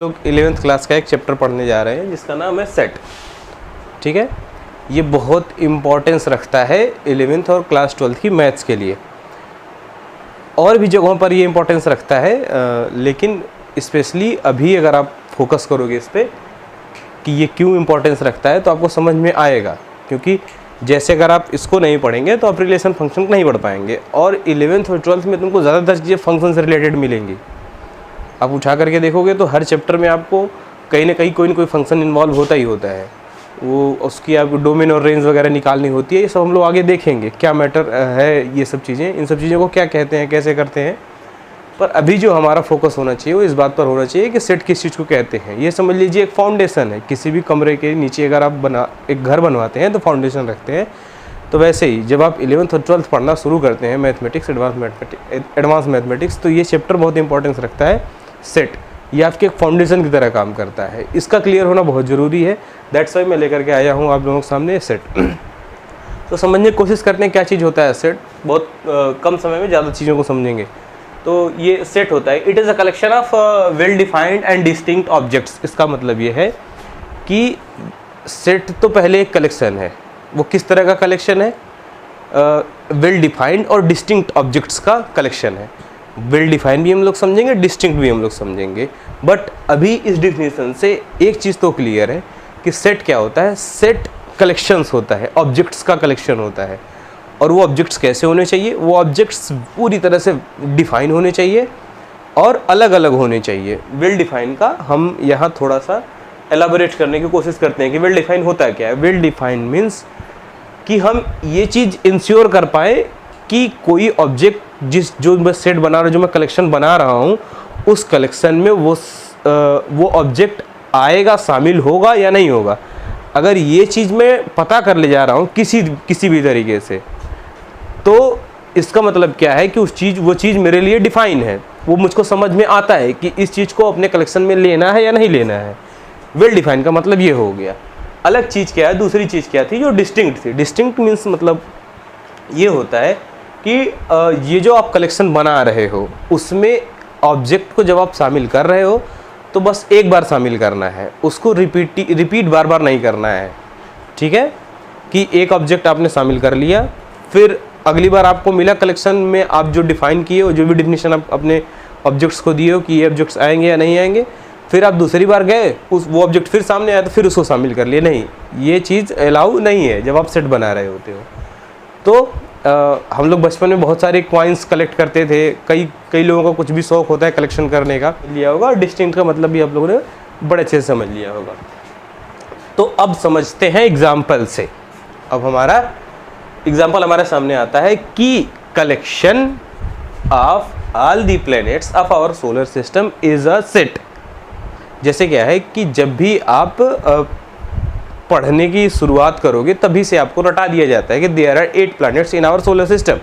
लोग 11th class का एक चैप्टर पढ़ने जा रहे हैं जिसका नाम है सेट। ठीक है, ये बहुत इम्पोर्टेंस रखता है 11th और क्लास 12th की मैथ्स के लिए। और भी जगहों पर ये इम्पोर्टेंस रखता है, लेकिन स्पेशली अभी अगर आप फोकस करोगे इस पर कि ये क्यों इम्पोर्टेंस रखता है तो आपको समझ में आएगा। क्योंकि जैसे अगर आप इसको नहीं पढ़ेंगे तो आप रिलेशन फंक्शन नहीं पढ़ पाएंगे, और 11th और 12th में तुमको ज़्यादातर चीज़ें फंक्शन से रिलेटेड मिलेंगी। आप उठा करके देखोगे तो हर चैप्टर में आपको कहीं ना कहीं कोई ना कोई फंक्शन इन्वॉल्व होता ही होता है। वो उसकी आपको डोमेन और रेंज वगैरह निकालनी होती है। ये सब हम लोग आगे देखेंगे क्या मैटर है, ये सब चीज़ें, इन सब चीज़ों को क्या कहते हैं, कैसे करते हैं। पर अभी जो हमारा फोकस होना चाहिए वो इस बात पर होना चाहिए कि सेट किस चीज़ को कहते हैं। ये समझ लीजिए एक फाउंडेशन है। किसी भी कमरे के नीचे अगर आप एक घर बनवाते हैं तो फाउंडेशन रखते हैं, तो वैसे ही जब आप 11th और 12th पढ़ना शुरू करते हैं मैथमेटिक्स, एडवांस मैथमेटिक्स, तो ये चैप्टर बहुत इंपॉर्टेंस रखता है। सेट ये आपके एक फाउंडेशन की तरह काम करता है, इसका क्लियर होना बहुत ज़रूरी है। दैट्स वाई मैं लेकर के आया हूँ आप लोगों के सामने सेट। तो समझने की कोशिश करते हैं क्या चीज़ होता है सेट। बहुत कम समय में ज़्यादा चीज़ों को समझेंगे। तो ये सेट होता है, it is a collection of well defined and distinct objects. इसका मतलब ये है कि सेट तो पहले एक कलेक्शन है। वो किस तरह का कलेक्शन है? वेल डिफाइंड और डिस्टिंक्ट ऑब्जेक्ट्स का कलेक्शन है। वेल डिफाइंड भी हम लोग समझेंगे, डिस्टिंक्ट भी हम लोग समझेंगे। बट अभी इस डिफिनेशन से एक चीज़ तो क्लियर है कि सेट क्या होता है। सेट कलेक्शंस होता है, ऑब्जेक्ट्स का कलेक्शन होता है। और वो ऑब्जेक्ट्स कैसे होने चाहिए? वो ऑब्जेक्ट्स पूरी तरह से डिफाइन होने चाहिए और अलग अलग होने चाहिए। वेल डिफाइन का हम यहाँ थोड़ा सा एलाबोरेट करने की कोशिश करते हैं कि वेल डिफाइन होता है क्या है। वेल डिफाइन मीन्स कि हम ये चीज़ इंश्योर कर पाए कि कोई ऑब्जेक्ट जो मैं सेट बना रहा हूँ, जो मैं कलेक्शन बना रहा हूँ, उस कलेक्शन में वो ऑब्जेक्ट आएगा, शामिल होगा या नहीं होगा। अगर ये चीज़ मैं पता कर ले जा रहा हूँ किसी भी तरीके से, तो इसका मतलब क्या है कि वो चीज़ मेरे लिए डिफाइन है। वो मुझको समझ में आता है कि इस चीज़ को अपने कलेक्शन में लेना है या नहीं लेना है। वेल डिफाइन का मतलब ये हो गया। अलग चीज़ क्या है, दूसरी चीज़ क्या थी जो डिस्टिंक्ट थी। डिस्टिंक्ट मीन्स मतलब ये होता है कि ये जो आप कलेक्शन बना रहे हो उसमें ऑब्जेक्ट को जब आप शामिल कर रहे हो तो बस एक बार शामिल करना है, उसको रिपीट बार बार नहीं करना है। ठीक है, कि एक ऑब्जेक्ट आपने शामिल कर लिया, फिर अगली बार आपको मिला कलेक्शन में, आप जो डिफाइन किए हो, जो भी डिफिनेशन आप अपने ऑब्जेक्ट्स को दिए हो कि ये ऑब्जेक्ट्स आएंगे या नहीं आएंगे, फिर आप दूसरी बार गए, वो ऑब्जेक्ट फिर सामने आया तो फिर उसको शामिल कर लिए। नहीं, ये चीज़ अलाउ नहीं है जब आप सेट बना रहे होते हो। तो हम लोग बचपन में बहुत सारे कॉइन्स कलेक्ट करते थे। कई लोगों का कुछ भी शौक होता है कलेक्शन करने का, लिया होगा। और डिस्टिंक्ट का मतलब भी आप लोगों ने बड़े अच्छे से समझ लिया होगा। तो अब समझते हैं एग्जाम्पल से। अब हमारा एग्जाम्पल हमारे सामने आता है कि collection of all the planets of our solar system is a set. जैसे क्या है कि जब भी आप पढ़ने की शुरुआत करोगे तभी से आपको रटा दिया जाता है कि there are 8 planets in our solar system.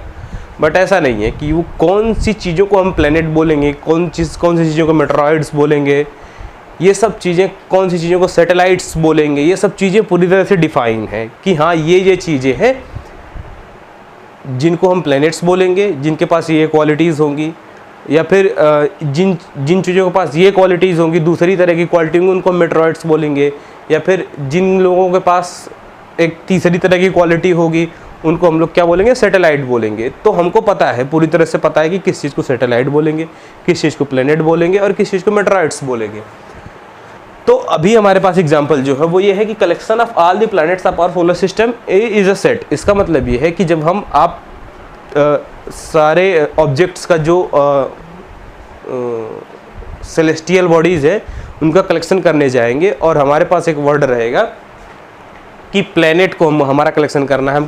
But ऐसा नहीं है कि वो कौन सी चीज़ों को हम प्लैनेट बोलेंगे, कौन सी चीज़ों को मेटेरॉइड्स बोलेंगे, ये सब चीज़ें, कौन सी चीज़ों को सैटेलाइट्स बोलेंगे, ये सब चीज़ें पूरी तरह से डिफाइन है कि हाँ ये चीज़ें हैं जिनको हम प्लैनेट्स बोलेंगे, जिनके पास ये क्वालिटीज़ होंगी, या फिर जिन चीज़ों के पास ये क्वालिटीज़ होंगी, दूसरी तरह की क्वालिटी होंगी, उनको मेटेरॉइड्स बोलेंगे। या फिर जिन लोगों के पास एक तीसरी तरह की क्वालिटी होगी उनको हम लोग क्या बोलेंगे? सैटेलाइट बोलेंगे। तो हमको पता है, पूरी तरह से पता है कि किस चीज़ को सैटेलाइट बोलेंगे, किस चीज़ को प्लैनेट बोलेंगे और किस चीज़ को मेटेरॉइड्स बोलेंगे। तो अभी हमारे पास एग्जाम्पल जो है वो ये है कि collection of all the planets of our solar system is a set. इसका मतलब ये है कि जब हम सारे ऑब्जेक्ट्स का जो सेलेस्टियल बॉडीज़ है उनका कलेक्शन करने जाएंगे और हमारे पास एक वर्ड रहेगा कि प्लैनेट को हमारा कलेक्शन करना है।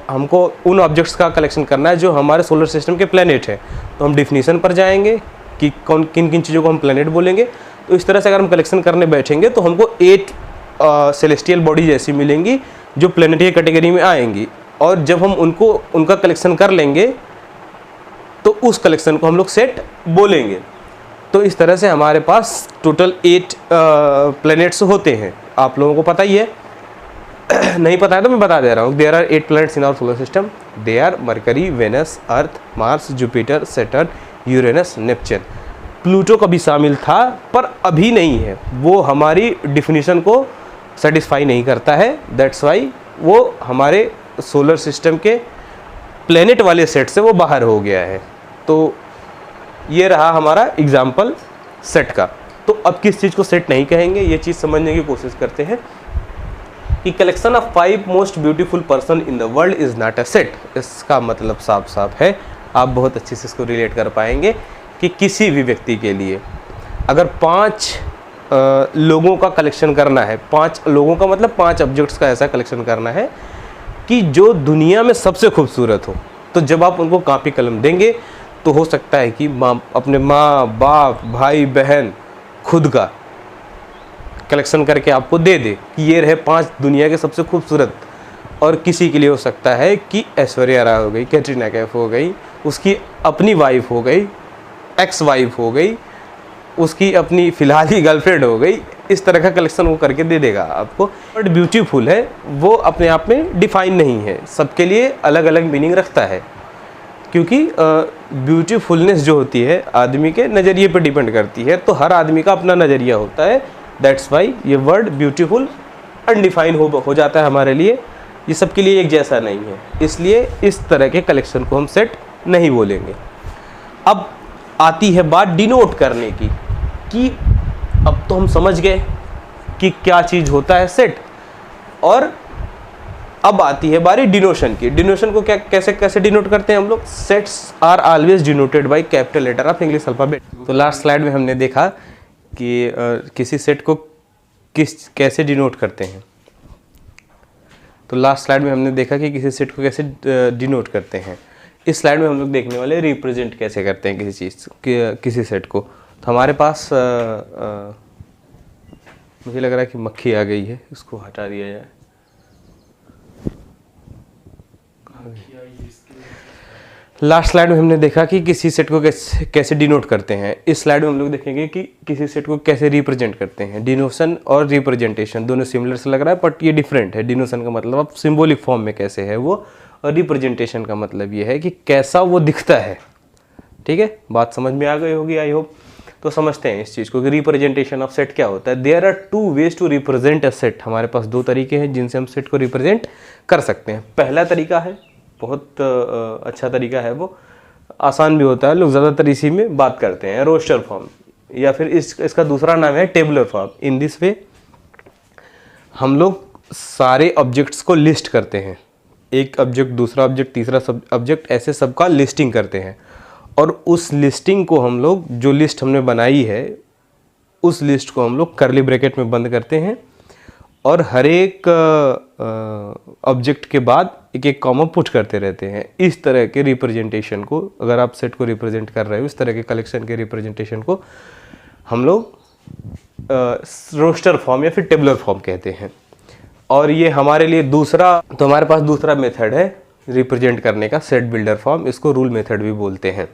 हमको उन ऑब्जेक्ट्स का कलेक्शन करना है जो हमारे सोलर सिस्टम के प्लैनेट है। तो हम डिफिनीशन पर जाएंगे कि किन किन चीज़ों को हम प्लैनेट बोलेंगे। तो इस तरह से अगर हम कलेक्शन करने बैठेंगे तो हमको 8 सेलेस्टियल बॉडीज ऐसी मिलेंगी जो प्लैनेटरी कैटेगरी में आएंगी। और जब हम उनका कलेक्शन कर लेंगे तो उस कलेक्शन को हम लोग सेट बोलेंगे। तो इस तरह से हमारे पास टोटल 8 प्लैनेट्स होते हैं। आप लोगों को पता ही है, नहीं पता है तो मैं बता दे रहा हूँ। There are 8 planets in our solar system. They are Mercury, Venus, Earth, Mars, Jupiter, Saturn, Uranus, Neptune. Pluto कभी शामिल था पर अभी नहीं है, वो हमारी डिफिनीशन को सेटिस्फाई नहीं करता है। दैट्स वाई वो हमारे सोलर सिस्टम के प्लेनेट वाले सेट से वो बाहर हो गया है। तो ये रहा हमारा एग्जाम्पल सेट का। तो अब किस चीज़ को सेट नहीं कहेंगे, ये चीज़ समझने की कोशिश करते हैं कि collection of 5 most beautiful person in the world is not a set. इसका मतलब साफ साफ है, आप बहुत अच्छे से इसको रिलेट कर पाएंगे कि किसी भी व्यक्ति के लिए अगर 5 लोगों का कलेक्शन करना है, 5 लोगों का मतलब 5 ऑब्जेक्ट्स का ऐसा कलेक्शन करना है कि जो दुनिया में सबसे खूबसूरत हो, तो जब आप उनको कॉपी कलम देंगे तो हो सकता है कि अपने माँ बाप भाई बहन खुद का कलेक्शन करके आपको दे दे कि ये रहे 5 दुनिया के सबसे खूबसूरत। और किसी के लिए हो सकता है कि ऐश्वर्या राय हो गई, कैटरीना कैफ हो गई, उसकी अपनी वाइफ हो गई, एक्स वाइफ हो गई, उसकी अपनी फ़िलहाल ही गर्लफ्रेंड हो गई। इस तरह का कलेक्शन वो करके दे देगा आपको। बट ब्यूटीफुल है वो अपने आप में डिफाइन नहीं है, सबके लिए अलग अलग मीनिंग रखता है, क्योंकि ब्यूटीफुलनेस जो होती है आदमी के नज़रिए पर डिपेंड करती है। तो हर आदमी का अपना नज़रिया होता है। दैट्स वाई ये वर्ड ब्यूटीफुल अनडिफाइन हो जाता है हमारे लिए, ये सबके लिए एक जैसा नहीं है। इसलिए इस तरह के कलेक्शन को हम सेट नहीं बोलेंगे। अब आती है बात डिनोट करने की, कि अब तो हम समझ गए कि क्या चीज़ होता है सेट, और अब आती है बारी डिनोशन की। डिनोशन को कैसे डिनोट करते हैं हम लोग? Sets are always denoted by capital letter of English alphabet. तो लास्ट स्लाइड में हमने देखा कि किसी सेट को कैसे डिनोट करते हैं। तो लास्ट स्लाइड में हमने देखा कि किसी सेट को कैसे डिनोट करते हैं। इस स्लाइड में हम लोग देखने वाले रिप्रेजेंट कैसे करते हैं किसी चीज़ किसी सेट को। तो हमारे पास मुझे लग रहा है कि मक्खी आ गई है, इसको हटा दिया जाए। लास्ट स्लाइड में हमने देखा कि किसी सेट को कैसे डिनोट करते हैं। इस स्लाइड में हम लोग देखेंगे कि किसी सेट को कैसे रिप्रेजेंट करते हैं। डिनोशन और रिप्रेजेंटेशन दोनों सिमिलर से लग रहा है, बट ये डिफरेंट है। डिनोशन का मतलब अब सिंबॉलिक फॉर्म में कैसे है वो, और रिप्रेजेंटेशन का मतलब ये है कि कैसा वो दिखता है। ठीक है, बात समझ में आ गई होगी आई होप। तो समझते हैं इस चीज़ को कि रिप्रेजेंटेशन ऑफ सेट क्या होता है। There are 2 ways to represent a set. हमारे पास 2 तरीके हैं जिनसे हम सेट को रिप्रेजेंट कर सकते हैं। पहला तरीका है, बहुत अच्छा तरीका है, वो आसान भी होता है, लोग ज़्यादातर इसी में बात करते हैं, रोस्टर फॉर्म, या फिर इसका दूसरा नाम है tabular form. In this way हम लोग सारे ऑब्जेक्ट्स को लिस्ट करते हैं, एक ऑब्जेक्ट दूसरा ऑब्जेक्ट तीसरा ऑब्जेक्ट, ऐसे सबका लिस्टिंग करते हैं। और उस लिस्टिंग को हम लोग, जो लिस्ट हमने बनाई है, उस लिस्ट को हम लोग कर्ली ब्रैकेट में बंद करते हैं, और हर एक ऑब्जेक्ट के बाद एक एक कॉमा पुट करते रहते हैं। इस तरह के रिप्रेजेंटेशन को, अगर आप सेट को रिप्रेजेंट कर रहे हो, इस तरह के कलेक्शन के रिप्रेजेंटेशन को हम लोग रोस्टर फॉर्म या फिर टेबुलर फॉर्म कहते हैं। और ये हमारे लिए दूसरा, तो हमारे पास दूसरा मेथड है रिप्रेजेंट करने का, सेट बिल्डर फॉर्म। इसको रूल मेथड भी बोलते हैं।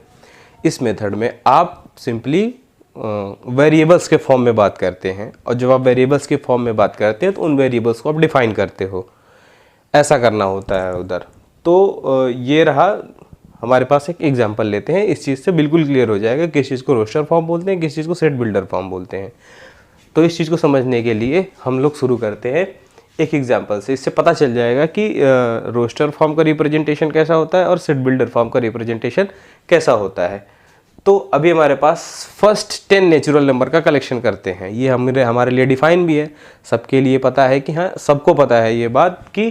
इस मेथड में आप सिंपली वेरिएबल्स के फॉर्म में बात करते हैं, और जब आप वेरिएबल्स के फॉर्म में बात करते हैं तो उन वेरिएबल्स को आप डिफाइन करते हो। ऐसा करना होता है उधर। तो ये रहा हमारे पास एक एग्जांपल लेते हैं, इस चीज़ से बिल्कुल क्लियर हो जाएगा किस चीज़ को रोस्टर फॉर्म बोलते हैं, किस चीज़ को सेट बिल्डर फॉर्म बोलते हैं। तो इस चीज़ को समझने के लिए हम लोग शुरू करते हैं एक एग्जांपल से। इससे पता चल जाएगा कि रोस्टर फॉर्म का रिप्रेजेंटेशन कैसा होता है और सेट बिल्डर फॉर्म का रिप्रेजेंटेशन कैसा होता है। तो अभी हमारे पास फर्स्ट 10 नेचुरल नंबर का कलेक्शन करते हैं। ये हमारे लिए डिफाइन भी है, सबके लिए पता है कि हाँ, सबको पता है ये बात कि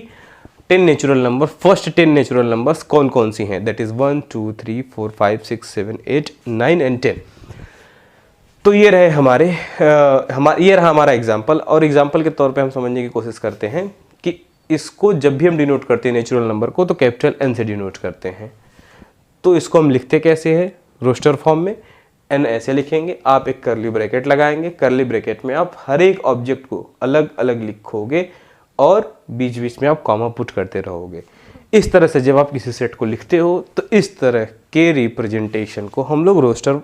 10 natural number, first 10 natural numbers कौन कौन सी हैं। That is 1 2 3 4 5 6 7 8 9 and 10। तो ये रहे ये रहा हमारा एग्जाम्पल। और एग्जाम्पल के तौर पे हम समझने की कोशिश करते हैं कि इसको जब भी हम डिनोट करते हैं नेचुरल नंबर को, तो कैपिटल N से डिनोट करते हैं। तो इसको हम लिखते कैसे हैं रोस्टर फॉर्म में? N ऐसे लिखेंगे, आप एक कर्ली ब्रैकेट लगाएंगे, कर्ली ब्रैकेट में आप हर एक ऑब्जेक्ट को अलग अलग लिखोगे और बीच बीच में आप कॉमा पुट करते रहोगे। इस तरह से जब आप किसी सेट को लिखते हो तो इस तरह के रिप्रेजेंटेशन को हम लोग रोस्टर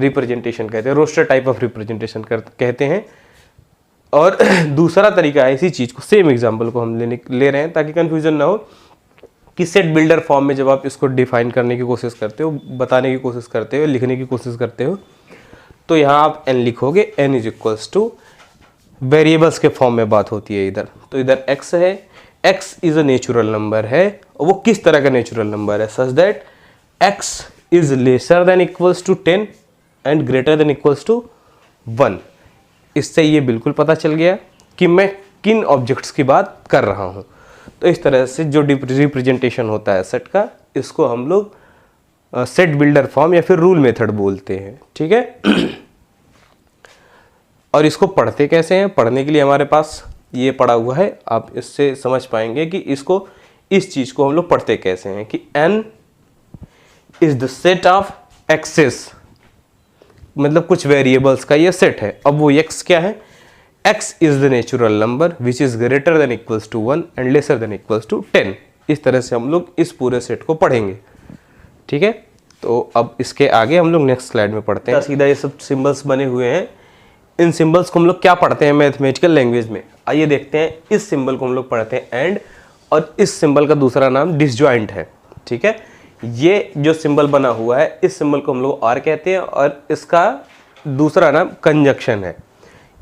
रिप्रेजेंटेशन कहते हैं, रोस्टर टाइप ऑफ रिप्रेजेंटेशन कहते हैं। और दूसरा तरीका है इसी चीज़ को, सेम एग्जांपल को हम ले रहे हैं ताकि कंफ्यूजन ना हो, कि सेट बिल्डर फॉर्म में जब आप इसको डिफाइन करने की कोशिश करते हो, बताने की कोशिश करते हो, लिखने की कोशिश करते हो, तो यहाँ आप n लिखोगे, n is equals two variables के फॉर्म में बात होती है इधर, तो इधर x है, x is a natural number है, और वो किस तरह का नेचुरल नंबर है, such that x is lesser than equals to 10 and greater than equals to 1। इससे ये बिल्कुल पता चल गया कि मैं किन ऑब्जेक्ट्स की बात कर रहा हूँ। तो इस तरह से जो रिप्रेजेंटेशन होता है सेट का, इसको हम लोग सेट बिल्डर फॉर्म या फिर रूल मेथड बोलते हैं, ठीक है। और इसको पढ़ते कैसे हैं, पढ़ने के लिए हमारे पास ये पढ़ा हुआ है, आप इससे समझ पाएंगे कि इसको, इस चीज़ को हम लोग पढ़ते कैसे हैं कि n is the set of x's, मतलब कुछ वेरिएबल्स का ये सेट है। अब वो x क्या है, x is the natural number which is greater than equals to 1 and lesser than equals to 10। इस तरह से हम लोग इस पूरे सेट को पढ़ेंगे, ठीक है। तो अब इसके आगे हम लोग नेक्स्ट स्लाइड में पढ़ते हैं। सीधा ये सब सिंबल्स बने हुए हैं, इन सिंबल्स को हम लोग क्या पढ़ते हैं मैथमेटिकल लैंग्वेज में, आइए देखते हैं। इस सिंबल को हम लोग पढ़ते हैं एंड, और इस सिंबल का दूसरा नाम डिसजॉइंट है, ठीक है। ये जो सिंबल बना हुआ है, इस सिंबल को हम लोग आर कहते हैं, और इसका दूसरा नाम कंजक्शन है।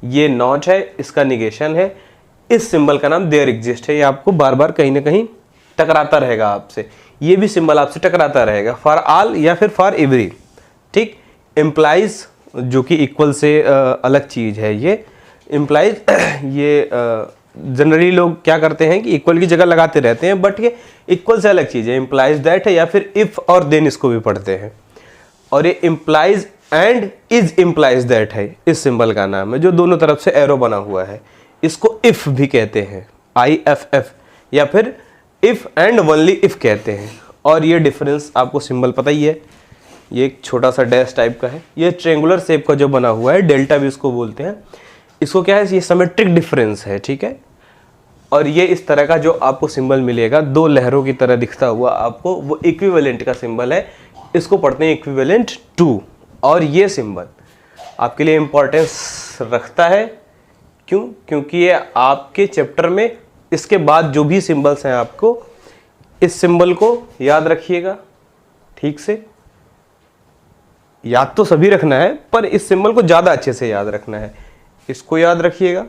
ये नॉट है, इसका निगेशन है। इस सिंबल का नाम देयर एग्जिस्ट है। ये आपको बार बार कहीं ना कहीं टकराता रहेगा आपसे, ये भी सिंबल आपसे टकराता रहेगा, फॉर ऑल या फिर फॉर एवरी, ठीक। इम्प्लाइज, जो कि इक्वल से अलग चीज़ है, ये इम्प्लाइज ये जनरली लोग क्या करते हैं कि इक्वल की जगह लगाते रहते हैं, बट ये इक्वल से अलग चीज़ है। इम्प्लाइज दैट है, या फिर इफ और देन इसको भी पढ़ते हैं। और ये implies and is implies that है, इस सिंबल का नाम है, जो दोनों तरफ से एरो बना हुआ है। इसको इफ भी कहते हैं, IFF, या फिर इफ एंड ओनली इफ कहते हैं। और ये डिफरेंस आपको सिंबल पता ही है, ये एक छोटा सा डैश टाइप का है, ये ट्रेंगुलर शेप का जो बना हुआ है, डेल्टा भी इसको बोलते हैं। इसको क्या है, ये सिमेट्रिक डिफरेंस है, ठीक है। और ये इस तरह का जो आपको सिंबल मिलेगा, दो लहरों की तरह दिखता हुआ आपको, वो इक्विवेलेंट का सिंबल है। इसको पढ़ते हैं इक्विवेलेंट टू। और ये सिंबल आपके लिए इम्पोर्टेंस रखता है, क्यों? क्योंकि ये आपके चैप्टर में इसके बाद जो भी सिंबल्स हैं, आपको इस सिंबल को याद रखिएगा ठीक से। याद तो सभी रखना है, पर इस सिंबल को ज़्यादा अच्छे से याद रखना है, इसको याद रखिएगा।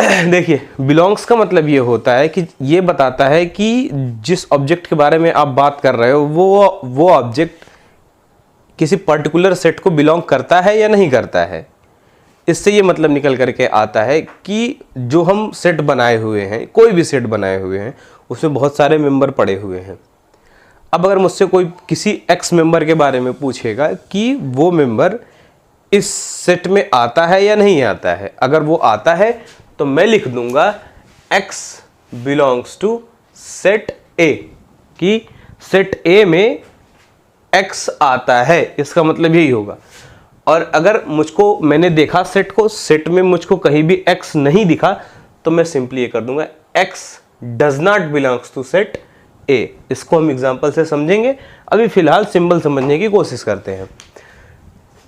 देखिए, बिलोंग्स का मतलब ये होता है कि ये बताता है कि जिस ऑब्जेक्ट के बारे में आप बात कर रहे हो, वो ऑब्जेक्ट किसी पर्टिकुलर सेट को बिलोंग करता है या नहीं करता है। इससे ये मतलब निकल करके आता है कि जो हम सेट बनाए हुए हैं, कोई भी सेट बनाए हुए हैं, उसमें बहुत सारे मेंबर पड़े हुए हैं। अब अगर मुझसे कोई किसी एक्स मेंबर के बारे में पूछेगा कि वो मेंबर इस सेट में आता है या नहीं आता है, अगर वो आता है तो मैं लिख दूंगा x belongs to set A, कि सेट A में x आता है, इसका मतलब यही होगा। और अगर मुझको, मैंने देखा सेट को, सेट में मुझको कहीं भी x नहीं दिखा, तो मैं सिंपली ये कर दूंगा x does not belongs to set A। इसको हम एग्जांपल से समझेंगे, अभी फिलहाल सिंबल समझने की कोशिश करते हैं।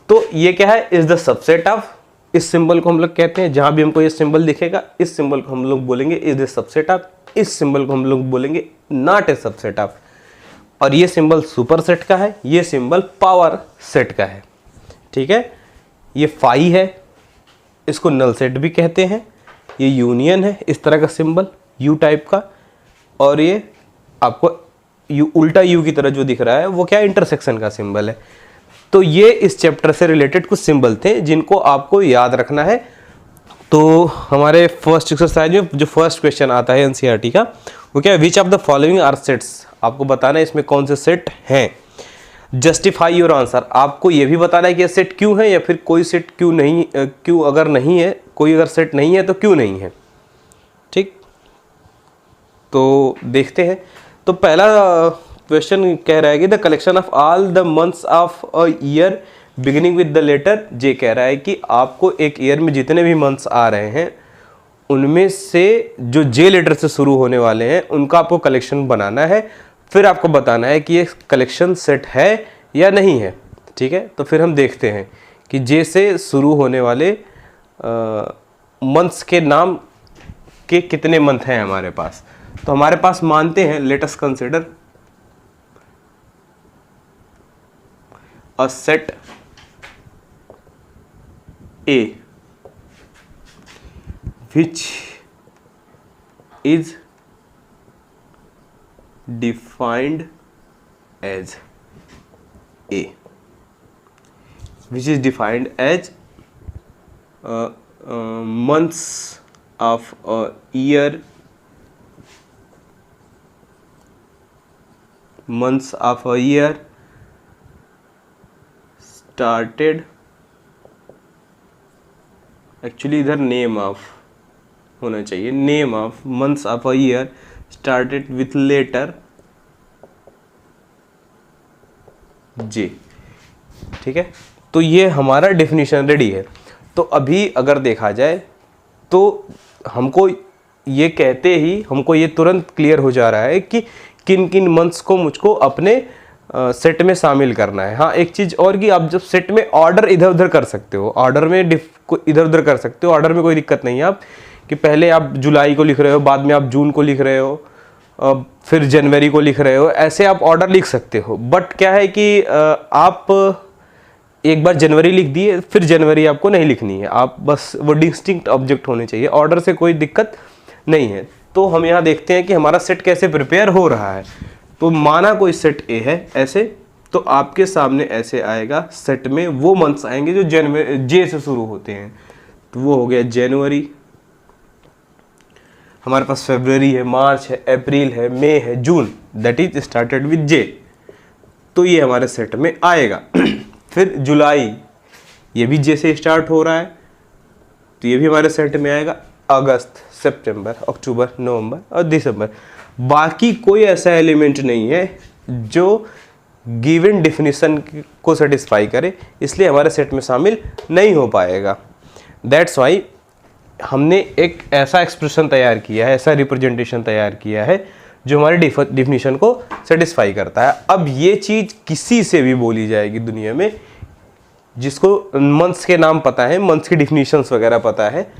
तो ये क्या है, इज द सबसेट ऑफ, इस सिंबल को हम लोग कहते हैं, जहां भी हमको ये सिंबल दिखेगा, इस सिंबल को हम लोग बोलेंगे इज द सबसेट ऑफ, इस सिंबल को हम लोग बोलेंगे नॉट ए सबसेट ऑफ। और ये सिंबल सुपर सेट का है, ये सिंबल पावर सेट का है, ठीक है। ये फाई है, इसको नल सेट भी कहते हैं। ये यूनियन है, इस तरह का सिंबल यू टाइप का। और ये आपको यू, उल्टा यू की तरह जो दिख रहा है, वो क्या, इंटरसेक्शन का सिंबल है। तो ये इस चैप्टर से रिलेटेड कुछ सिंबल थे जिनको आपको याद रखना है। तो हमारे फर्स्ट एक्सरसाइज में जो फर्स्ट क्वेश्चन आता है एनसीईआरटी का, वो क्या है, which of the following are sets, आपको बताना है इसमें कौन से सेट हैं। जस्टिफाई योर आंसर, आपको ये भी बताना है कि ये सेट क्यों है, या फिर कोई सेट क्यों नहीं, क्यों अगर नहीं है, कोई अगर सेट नहीं है तो क्यों नहीं है, ठीक। तो देखते हैं। तो पहला क्वेश्चन कह रहा है कि the collection of all the months of a year beginning with the letter J, कह रहा है कि आपको एक ईयर में जितने भी मंथ्स आ रहे हैं, उनमें से जो जे लेटर से शुरू होने वाले हैं, उनका आपको कलेक्शन बनाना है। फिर आपको बताना है कि ये कलेक्शन सेट है या नहीं है, ठीक है। तो फिर हम देखते हैं कि जे से शुरू होने वाले मंथ्स के नाम के कितने मंथ हैं हमारे पास। तो हमारे पास मानते हैं, let us consider, a set A which is defined as A, which is defined as months of a year, months of a year started, actually इधर नेम ऑफ होना चाहिए, name of months of a year started with letter J. ठीक है, तो ये हमारा definition ready है। तो अभी अगर देखा जाए तो हमको ये कहते ही हमको ये तुरंत क्लियर हो जा रहा है कि किन किन मंथ्स को मुझको अपने सेट में शामिल करना है। हाँ, एक चीज़ और कि आप जब सेट में ऑर्डर इधर उधर कर सकते हो, ऑर्डर में इधर उधर कर सकते हो, ऑर्डर में कोई दिक्कत नहीं है। आप कि पहले आप जुलाई को लिख रहे हो, बाद में आप जून को लिख रहे हो, फिर जनवरी को लिख रहे हो, ऐसे आप ऑर्डर लिख सकते हो। बट क्या है कि आप एक बार जनवरी लिख दिए, फिर जनवरी आपको नहीं लिखनी है, आप बस वो डिस्टिंक्ट ऑब्जेक्ट होने चाहिए, ऑर्डर से कोई दिक्कत नहीं है। तो हम यहाँ देखते हैं कि हमारा सेट कैसे प्रिपेयर हो रहा है। तो माना कोई सेट ए है ऐसे, तो आपके सामने ऐसे आएगा, सेट में वो मंथ्स आएंगे जो जनवरी जे से शुरू होते हैं। तो वो हो गया जनवरी, हमारे पास फरवरी है, मार्च है, अप्रैल है, मई है, June, that is started with J, तो ये हमारे सेट में आएगा। फिर जुलाई, ये भी जे से स्टार्ट हो रहा है, तो ये भी हमारे सेट में आएगा। अगस्त, सितंबर, अक्टूबर, नवंबर और दिसंबर, बाकी कोई ऐसा एलिमेंट नहीं है जो गिवन डेफिनेशन को सेटिस्फाई करे, इसलिए हमारे सेट में शामिल नहीं हो पाएगा। दैट्स वाई हमने एक ऐसा एक्सप्रेशन तैयार किया है, ऐसा रिप्रेजेंटेशन तैयार किया है जो हमारे डेफिनेशन को सेटिस्फाई करता है। अब ये चीज़ किसी से भी बोली जाएगी दुनिया में, जिसको मंथ्स के नाम पता है, मंथ्स की डिफिनीशंस वगैरह पता है,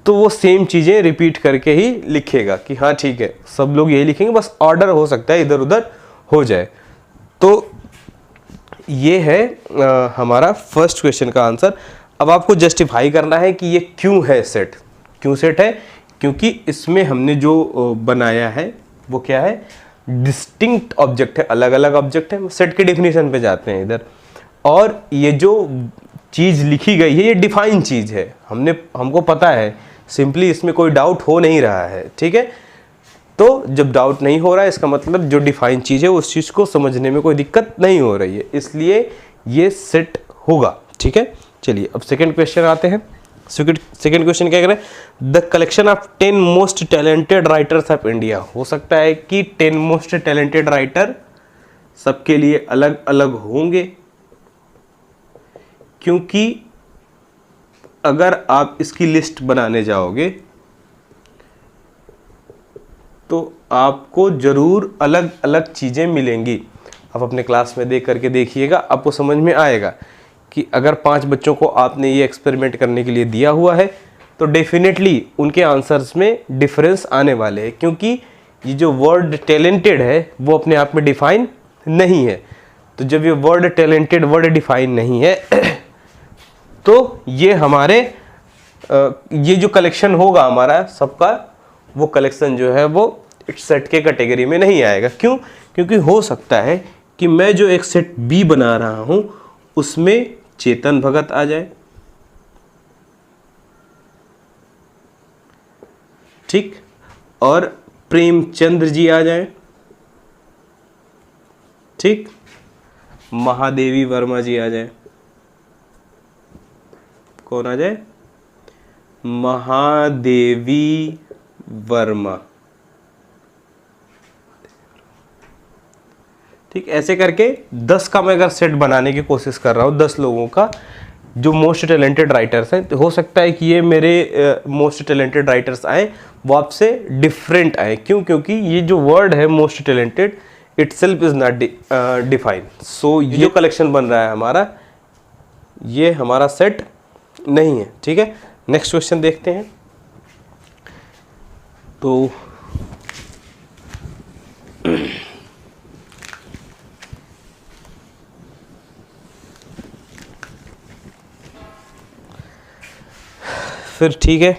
तो वो सेम चीज़ें रिपीट करके ही लिखेगा कि हाँ ठीक है, सब लोग यही लिखेंगे, बस ऑर्डर हो सकता है इधर उधर हो जाए। तो ये है हमारा फर्स्ट क्वेश्चन का आंसर। अब आपको जस्टिफाई करना है कि ये क्यों है सेट, क्यों सेट है, क्योंकि इसमें हमने जो बनाया है वो क्या है, डिस्टिंक्ट ऑब्जेक्ट है, अलग अलग ऑब्जेक्ट है। सेट के डिफिनीशन पे जाते हैं इधर, और ये जो चीज़ लिखी गई है ये डिफाइन चीज़ है, हमको पता है, सिंपली इसमें कोई डाउट हो नहीं रहा है। ठीक है, तो जब डाउट नहीं हो रहा है इसका मतलब जो डिफाइन चीज़ है उस चीज़ को समझने में कोई दिक्कत नहीं हो रही है, इसलिए ये सेट होगा। ठीक है, चलिए अब सेकंड क्वेश्चन आते हैं। सेकंड क्वेश्चन क्या कह रहे हैं, the collection of 10 most talented writers of India. हो सकता है कि 10 मोस्ट टैलेंटेड राइटर सबके लिए अलग अलग होंगे, क्योंकि अगर आप इसकी लिस्ट बनाने जाओगे तो आपको जरूर अलग अलग चीज़ें मिलेंगी। आप अपने क्लास में देख करके देखिएगा, आपको समझ में आएगा कि अगर 5 बच्चों को आपने ये एक्सपेरिमेंट करने के लिए दिया हुआ है तो डेफिनेटली उनके आंसर्स में डिफरेंस आने वाले हैं, क्योंकि ये जो वर्ड टैलेंटेड है वो अपने आप में डिफाइन नहीं है। तो जब ये वर्ड टैलेंटेड वर्ड डिफाइन नहीं है तो ये हमारे ये जो कलेक्शन होगा हमारा सबका, वो कलेक्शन जो है वो इस सेट के कैटेगरी में नहीं आएगा। क्यों? क्योंकि हो सकता है कि मैं जो एक सेट बी बना रहा हूं उसमें चेतन भगत आ जाए, ठीक, और प्रेमचंद्र जी आ जाए, ठीक, महादेवी वर्मा जी आ जाए। कौन आ जाए? महादेवी वर्मा, ठीक। ऐसे करके 10 का मैं अगर सेट बनाने की कोशिश कर रहा हूँ, 10 लोगों का जो मोस्ट टैलेंटेड राइटर्स हैं, तो हो सकता है कि ये मेरे मोस्ट टैलेंटेड राइटर्स आए वो आपसे डिफरेंट आए। क्यों? क्योंकि ये जो वर्ड है most talented itself is not defined. So ये जो कलेक्शन बन रहा है हमारा, ये हमारा सेट नहीं है। ठीक है, नेक्स्ट क्वेश्चन देखते हैं। तो फिर ठीक है,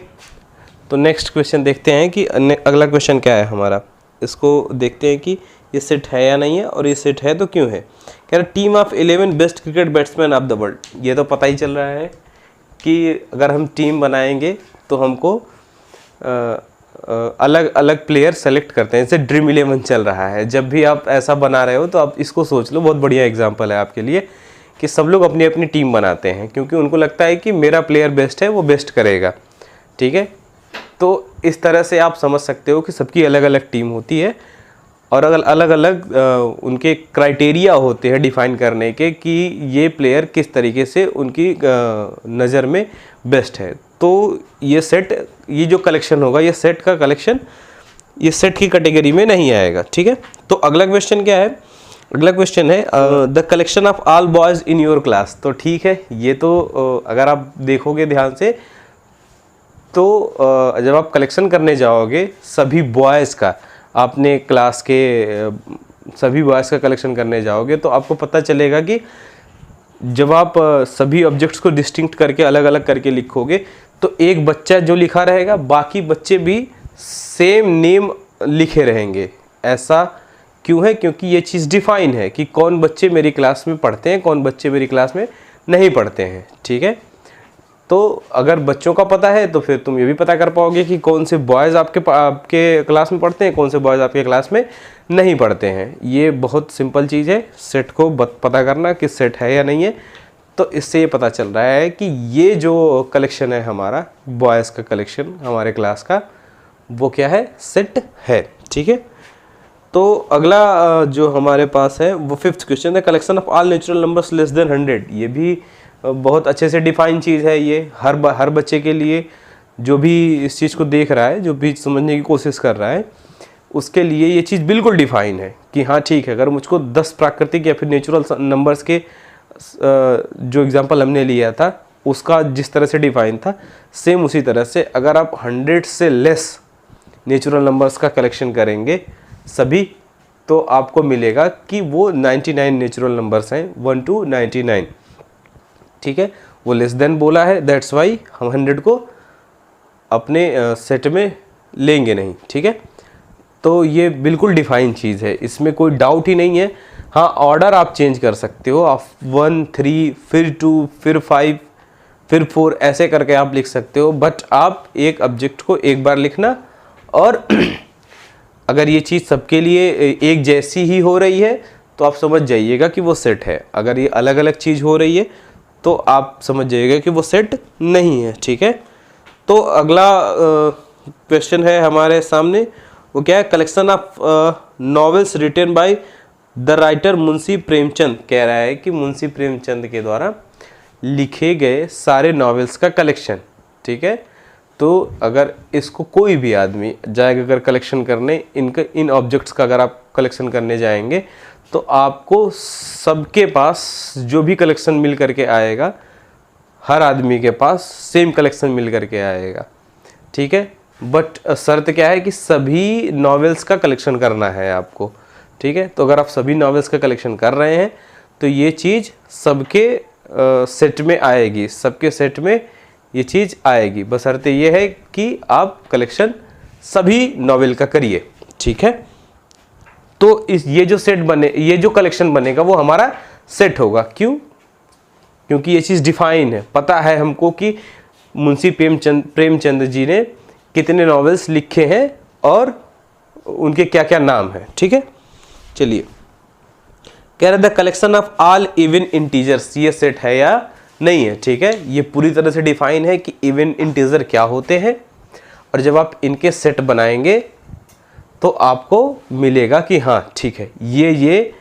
तो नेक्स्ट क्वेश्चन देखते हैं कि अगला क्वेश्चन क्या है हमारा। इसको देखते हैं कि ये सेट है या नहीं है, और ये सेट है तो क्यों है। कह रहा team of 11 best cricket batsman of the world. ये तो पता ही चल रहा है कि अगर हम टीम बनाएंगे तो हमको अलग अलग प्लेयर सेलेक्ट करते हैं। जैसे ड्रीम 11 चल रहा है, जब भी आप ऐसा बना रहे हो तो आप इसको सोच लो, बहुत बढ़िया एग्जांपल है आपके लिए कि सब लोग अपनी अपनी टीम बनाते हैं क्योंकि उनको लगता है कि मेरा प्लेयर बेस्ट है, वो बेस्ट करेगा। ठीक है, तो इस तरह से आप समझ सकते हो कि सबकी अलग अलग टीम होती है और अलग अलग उनके क्राइटेरिया होते हैं डिफ़ाइन करने के कि ये प्लेयर किस तरीके से उनकी नज़र में बेस्ट है। तो ये सेट, ये जो कलेक्शन होगा, ये सेट का कलेक्शन, ये सेट की कैटेगरी में नहीं आएगा। ठीक है, तो अगला क्वेश्चन क्या है। अगला क्वेश्चन है the collection of all boys in your class. तो ठीक है, ये तो अगर आप देखोगे ध्यान से तो जब आप कलेक्शन करने जाओगे सभी बॉयज़ का, आपने क्लास के सभी बॉयज़ का कलेक्शन करने जाओगे तो आपको पता चलेगा कि जब आप सभी ऑब्जेक्ट्स को डिस्टिंक्ट करके अलग अलग करके लिखोगे तो एक बच्चा जो लिखा रहेगा बाकी बच्चे भी सेम नेम लिखे रहेंगे। ऐसा क्यों है? क्योंकि ये चीज़ डिफाइन है कि कौन बच्चे मेरी क्लास में पढ़ते हैं, कौन बच्चे मेरी क्लास में नहीं पढ़ते हैं। ठीक है, तो अगर बच्चों का पता है तो फिर तुम ये भी पता कर पाओगे कि कौन से बॉयज़ आपके क्लास में पढ़ते हैं, कौन से बॉयज़ आपके क्लास में नहीं पढ़ते हैं। ये बहुत सिंपल चीज़ है, सेट को पता करना कि सेट है या नहीं है। तो इससे ये पता चल रहा है कि ये जो कलेक्शन है हमारा बॉयज़ का कलेक्शन हमारे क्लास का, वो क्या है, सेट है। ठीक है, तो अगला जो हमारे पास है वो 5th क्वेश्चन है collection of all natural numbers less than 100। ये भी बहुत अच्छे से डिफाइन चीज़ है। ये हर बच्चे के लिए, जो भी इस चीज़ को देख रहा है, जो भी समझने की कोशिश कर रहा है, उसके लिए ये चीज़ बिल्कुल डिफाइन है कि हाँ ठीक है, अगर मुझको 10 प्राकृतिक या फिर नेचुरल नंबर्स के जो एग्जांपल हमने लिया था उसका जिस तरह से डिफाइन था, सेम उसी तरह से अगर आप 100 से लेस नेचुरल नंबर्स का कलेक्शन करेंगे सभी, तो आपको मिलेगा कि वो 99 नेचुरल नंबर्स हैं, 1 to 99। ठीक है, वो लेस देन बोला है, दैट्स वाई हम 100 को अपने सेट में लेंगे नहीं। ठीक है, तो ये बिल्कुल डिफाइन चीज़ है, इसमें कोई डाउट ही नहीं है। हाँ, ऑर्डर आप चेंज कर सकते हो, आप 1 3 फिर 2 फिर 5 फिर 4 ऐसे करके आप लिख सकते हो, बट आप एक ऑब्जेक्ट को एक बार लिखना, और अगर ये चीज़ सबके लिए एक जैसी ही हो रही है तो आप समझ जाइएगा कि वो सेट है। अगर ये अलग अलग चीज़ हो रही है तो आप समझ जाइएगा कि वो सेट नहीं है। ठीक है, तो अगला क्वेश्चन है हमारे सामने, वो क्या है, collection of novels written by the writer Munshi Premchand. कह रहा है कि मुंशी प्रेमचंद के द्वारा लिखे गए सारे नॉवेल्स का कलेक्शन। ठीक है, तो अगर इसको कोई भी आदमी जाएगा अगर कलेक्शन करने, इन ऑब्जेक्ट्स का अगर आप कलेक्शन करने जाएंगे तो आपको सबके पास जो भी कलेक्शन मिल करके आएगा, हर आदमी के पास सेम कलेक्शन मिल करके आएगा। ठीक है, बट शर्त क्या है कि सभी नॉवेल्स का कलेक्शन करना है आपको। ठीक है, तो अगर आप सभी नॉवेल्स का कलेक्शन कर रहे हैं तो ये चीज़ सबके सेट में आएगी, सबके सेट में ये चीज़ आएगी, बशर्ते ये है कि आप कलेक्शन सभी नॉवेल का करिए। ठीक है, तो ये जो सेट बने, ये जो कलेक्शन बनेगा वो हमारा सेट होगा। क्यों? क्योंकि ये चीज़ डिफाइन है, पता है हमको कि मुंशी प्रेमचंद जी ने कितने नॉवेल्स लिखे हैं और उनके क्या क्या नाम हैं। ठीक है, चलिए, कह रहे the collection of all even integers, ये सेट है या नहीं है। ठीक है, ये पूरी तरह से डिफाइन है कि इवन इंटीजर क्या होते हैं, और जब आप इनके सेट बनाएंगे तो आपको मिलेगा कि हाँ ठीक है, ये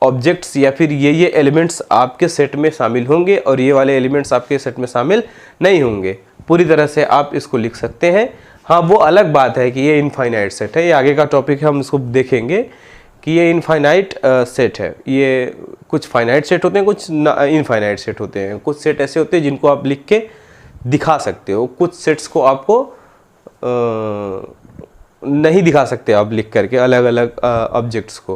ऑब्जेक्ट्स या फिर ये एलिमेंट्स आपके सेट में शामिल होंगे और ये वाले एलिमेंट्स आपके सेट में शामिल नहीं होंगे। पूरी तरह से आप इसको लिख सकते हैं। हाँ, वो अलग बात है कि ये इनफाइनाइट सेट है, ये आगे का टॉपिक है, हम इसको देखेंगे कि ये इनफाइनाइट सेट है। ये कुछ फाइनाइट सेट होते हैं, कुछ इनफाइनाइट सेट होते हैं। कुछ सेट ऐसे होते हैं जिनको आप लिख के दिखा सकते हो, कुछ सेट्स को आपको नहीं दिखा सकते आप लिख करके अलग अलग ऑब्जेक्ट्स को।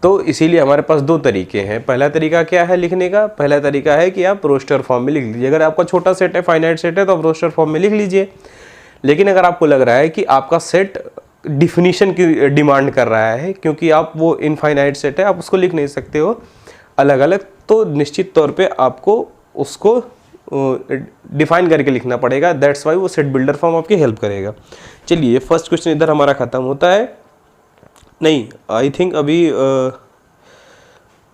तो इसीलिए हमारे पास दो तरीके हैं। पहला तरीका क्या है लिखने का? पहला तरीका है कि आप रोस्टर फॉर्म में लिख लीजिए। अगर आपका छोटा सेट है, फाइनाइट सेट है, तो आप रोस्टर फॉर्म में लिख लीजिए। लेकिन अगर आपको लग रहा है कि आपका सेट डिफिनीशन की डिमांड कर रहा है, क्योंकि आप वो इनफाइनाइट सेट है, आप उसको लिख नहीं सकते हो अलग अलग, तो निश्चित तौर पे आपको उसको डिफाइन करके लिखना पड़ेगा। दैट्स वाई वो सेट बिल्डर फॉर्म आपकी हेल्प करेगा। चलिए फर्स्ट क्वेश्चन इधर हमारा ख़त्म होता है। नहीं, आई थिंक अभी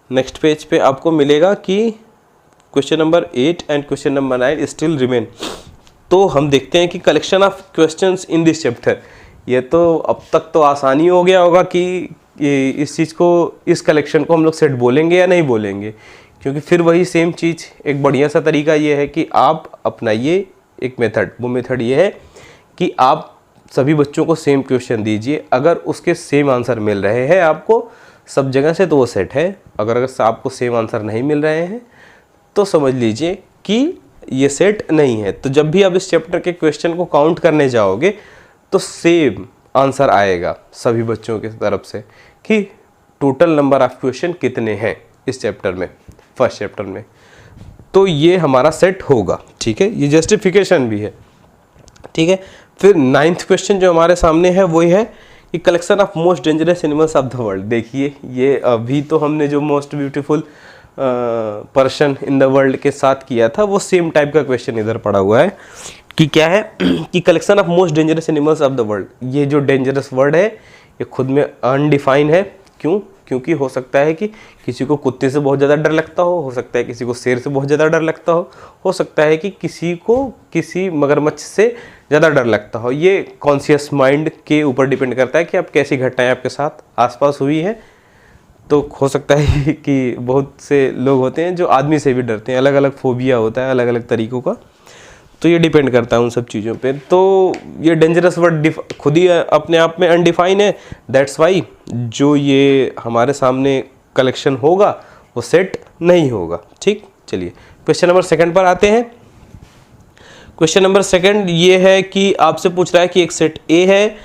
नेक्स्ट पेज पे आपको मिलेगा कि question number 8 and question number 9 still remain. तो हम देखते हैं कि collection of questions in this chapter. ये तो अब तक तो आसानी हो गया होगा कि इस चीज़ को, इस कलेक्शन को हम लोग सेट बोलेंगे या नहीं बोलेंगे, क्योंकि फिर वही सेम चीज़। एक बढ़िया सा तरीका ये है कि आप अपनाइए एक मेथड। वो मेथड ये है कि आप सभी बच्चों को सेम क्वेश्चन दीजिए, अगर उसके सेम आंसर मिल रहे हैं आपको सब जगह से तो वो सेट है। अगर आपको सेम आंसर नहीं मिल रहे हैं तो समझ लीजिए कि ये सेट नहीं है। तो जब भी आप इस चैप्टर के क्वेश्चन को काउंट करने जाओगे तो सेम आंसर आएगा सभी बच्चों की तरफ से कि टोटल नंबर ऑफ क्वेश्चन कितने हैं इस चैप्टर में, फर्स्ट चैप्टर में। तो ये हमारा सेट होगा, ठीक है। ये जस्टिफिकेशन भी है, ठीक है। फिर 9th क्वेश्चन जो हमारे सामने है वही है कि collection of most dangerous animals of the world. देखिए ये अभी तो हमने जो most beautiful person in the world के साथ किया था वो सेम टाइप का क्वेश्चन इधर पड़ा हुआ है कि क्या है कि collection of most dangerous animals of the world. ये जो डेंजरस वर्ड है ये खुद में अनडिफाइन है। क्यों? क्योंकि हो सकता है कि किसी को कुत्ते से बहुत ज़्यादा डर लगता हो सकता है किसी को शेर से बहुत ज़्यादा डर लगता हो सकता है कि किसी को किसी मगरमच्छ से ज़्यादा डर लगता हो। ये कॉन्शियस माइंड के ऊपर डिपेंड करता है कि आप कैसी घटनाएं आपके साथ आसपास हुई है। तो हो सकता है कि बहुत से लोग होते हैं जो आदमी से भी डरते हैं, अलग अलग फोबिया होता है अलग अलग तरीक़ों का। तो ये डिपेंड करता है उन सब चीज़ों पे। तो ये डेंजरस वर्ड खुद ही अपने आप में अनडिफाइन है। दैट्स वाई जो ये हमारे सामने कलेक्शन होगा वो सेट नहीं होगा, ठीक। चलिए क्वेश्चन नंबर 2 पर आते हैं। क्वेश्चन नंबर 2 ये है कि आपसे पूछ रहा है कि एक सेट ए है,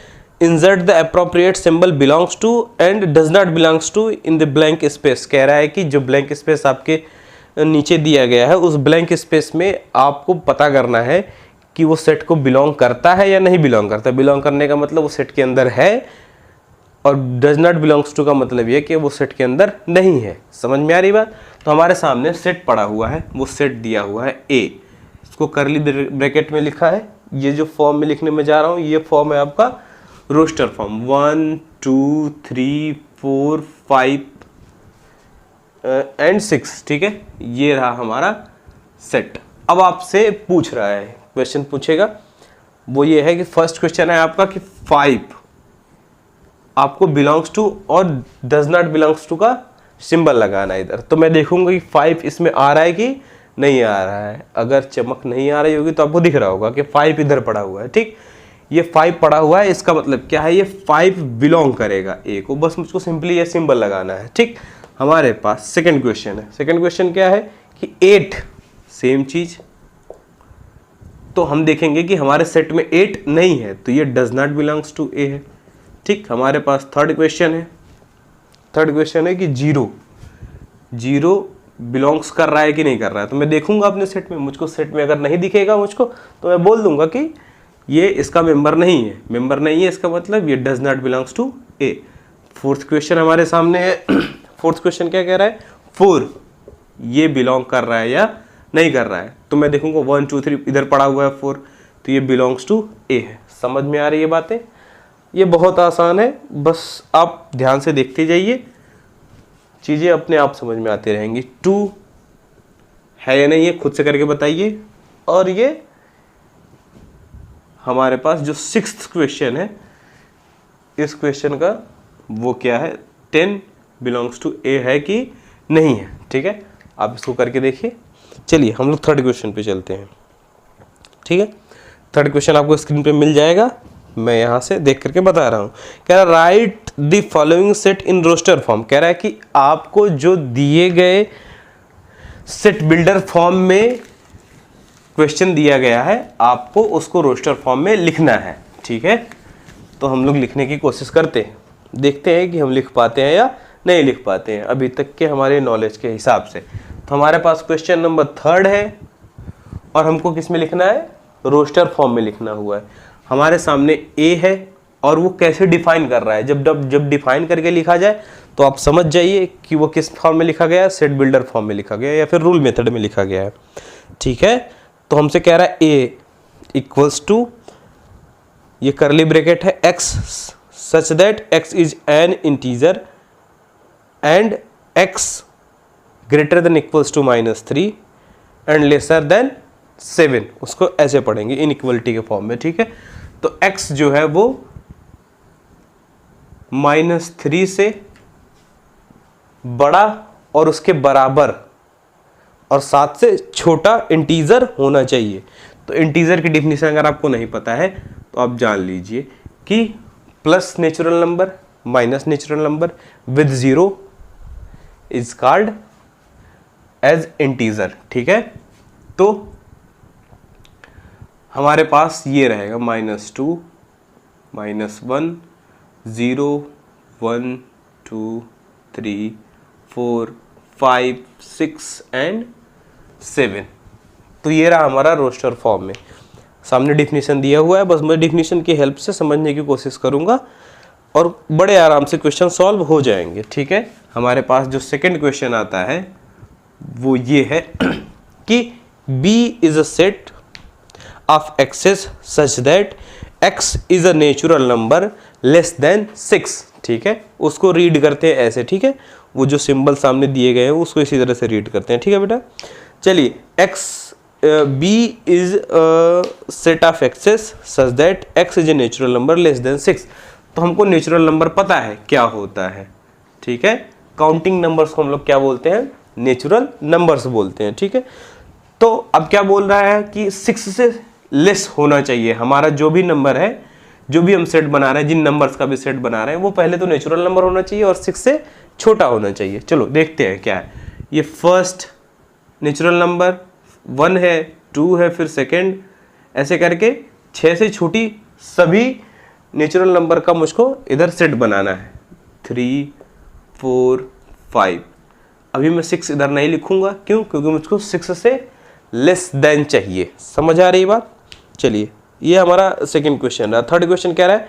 insert the appropriate symbol belongs to and does not belongs to in the blank space. कह रहा है कि जो ब्लैंक स्पेस आपके नीचे दिया गया है उस ब्लैंक स्पेस में आपको पता करना है कि वो सेट को बिलोंग करता है या नहीं बिलोंग करता। बिलोंग करने का मतलब वो सेट के अंदर है, और डज नॉट बिलोंग्स टू का मतलब ये कि वो सेट के अंदर नहीं है। समझ में आ रही बात? तो हमारे सामने सेट पड़ा हुआ है, वो सेट दिया हुआ है ए, इसको करली ब्रैकेट में लिखा है। ये जो फॉर्म में लिखने में जा रहा हूँ ये फॉर्म है आपका रोस्टर फॉर्म 1 2 3 4 5 एंड 6, ठीक है। ये रहा हमारा सेट। अब आपसे पूछ रहा है, क्वेश्चन पूछेगा वो ये है कि फर्स्ट क्वेश्चन है आपका कि 5 आपको बिलोंग्स टू और डज नॉट बिलोंग्स टू का सिंबल लगाना है इधर। तो मैं देखूंगा कि 5 इसमें आ रहा है कि नहीं आ रहा है। अगर चमक नहीं आ रही होगी तो आपको दिख रहा होगा कि 5 इधर पड़ा हुआ है, ठीक। ये 5 पड़ा हुआ है, इसका मतलब क्या है? ये 5 बिलोंग करेगा ए को। बस मुझको सिंपली ये सिंबल लगाना है, ठीक। हमारे पास सेकंड क्वेश्चन है। सेकंड क्वेश्चन क्या है कि 8, सेम चीज। तो हम देखेंगे कि हमारे सेट में 8 नहीं है, तो ये डज नॉट बिलोंग्स टू ए है, ठीक। हमारे पास थर्ड क्वेश्चन है। थर्ड क्वेश्चन है कि 0 बिलोंग्स कर रहा है कि नहीं कर रहा है। तो मैं देखूंगा अपने सेट में, मुझको सेट में अगर नहीं दिखेगा मुझको तो मैं बोल दूंगा कि ये इसका मेंबर नहीं है। मेंबर नहीं है इसका मतलब ये does not belongs to A. Fourth question हमारे सामने है। फोर्थ क्वेश्चन क्या कह रहा है? 4 ये बिलोंग कर रहा है या नहीं कर रहा है। तो मैं देखूंगा 1 2 3 इधर पड़ा हुआ है 4, तो ये बिलोंग्स टू ए है। समझ में आ रही है बातें? ये बहुत आसान है, बस आप ध्यान से देखते जाइए, चीज़ें अपने आप समझ में आती रहेंगी। 2 है या नहीं है खुद से करके बताइए। और ये हमारे पास जो 6th क्वेश्चन है, इस क्वेश्चन का वो क्या है? 10 बिलोंग्स टू ए है कि नहीं है, ठीक है। आप इसको करके देखिए। चलिए हम लोग थर्ड क्वेश्चन पे चलते हैं, ठीक है। थर्ड क्वेश्चन आपको स्क्रीन पे मिल जाएगा, मैं यहाँ से देख करके बता रहा हूँ। कह रहा है write the following set in roster form. कह रहा है कि आपको जो दिए गए सेट बिल्डर फॉर्म में क्वेश्चन दिया गया है आपको उसको रोस्टर फॉर्म में लिखना है, ठीक है। तो हम लोग लिखने की कोशिश करते हैं, देखते हैं कि हम लिख पाते हैं या नहीं लिख पाते हैं अभी तक के हमारे नॉलेज के हिसाब से। तो हमारे पास क्वेश्चन नंबर 3 है और हमको किस में लिखना है, रोस्टर फॉर्म में लिखना हुआ है। हमारे सामने ए है और वो कैसे डिफाइन कर रहा है, जब डिफाइन करके लिखा जाए तो आप समझ जाइए कि वो किस फॉर्म में लिखा गया है, सेट बिल्डर फॉर्म में लिखा गया है या फिर रूल मेथड में लिखा गया है। ठीक है, तो हमसे कह रहा है ए इक्वल्स टू, ये करली ब्रैकेट है, x such that x is an integer and x greater than equals to -3 and lesser than 7। उसको ऐसे पढ़ेंगे इनइक्वलिटी के फॉर्म में। ठीक है, तो x जो है वो -3 से बड़ा और उसके बराबर और 7 से छोटा इंटीजर होना चाहिए। तो इंटीजर की डिफिनीशन अगर आपको नहीं पता है तो आप जान लीजिए कि plus natural number minus natural number with 0 is called as integer. ठीक है, तो हमारे पास ये रहेगा -2 -1 0 1 2 3 4 5 6 एंड 7। तो ये रहा हमारा रोस्टर फॉर्म में, सामने डिफिनीशन दिया हुआ है। बस मैं डिफिनीशन की हेल्प से समझने की कोशिश करूंगा और बड़े आराम से क्वेश्चन सॉल्व हो जाएंगे। ठीक है, हमारे पास जो सेकंड क्वेश्चन आता है वो ये है कि B is a set of x's such that X is a natural number less than 6। ठीक है, उसको रीड करते हैं ऐसे। ठीक है, वो जो सिंबल सामने दिए गए हैं उसको इसी तरह से रीड करते हैं। ठीक है बेटा, चलिए B is set of x's such that X is a natural number less than 6। तो हमको नेचुरल नंबर पता है क्या होता है। ठीक है, काउंटिंग नंबर्स को हम लोग क्या बोलते हैं, नेचुरल नंबर्स बोलते हैं। ठीक है, तो अब क्या बोल रहा है कि 6 से लेस होना चाहिए हमारा जो भी नंबर है, जो भी हम सेट बना रहे हैं, जिन नंबर्स का भी सेट बना रहे हैं वो पहले तो नेचुरल नंबर होना चाहिए और 6 से छोटा होना चाहिए। चलो देखते हैं क्या है। ये फर्स्ट नेचुरल नंबर 1 है, 2 है, फिर सेकंड, ऐसे करके 6 से छोटी सभी नेचुरल नंबर का मुझको इधर सेट बनाना है। 3 4 5। अभी मैं 6 इधर नहीं लिखूंगा, क्यों, क्योंकि मुझको 6 से लेस देन चाहिए। समझ आ रही बात। चलिए, ये हमारा सेकंड क्वेश्चन रहा। थर्ड क्वेश्चन क्या रहा है,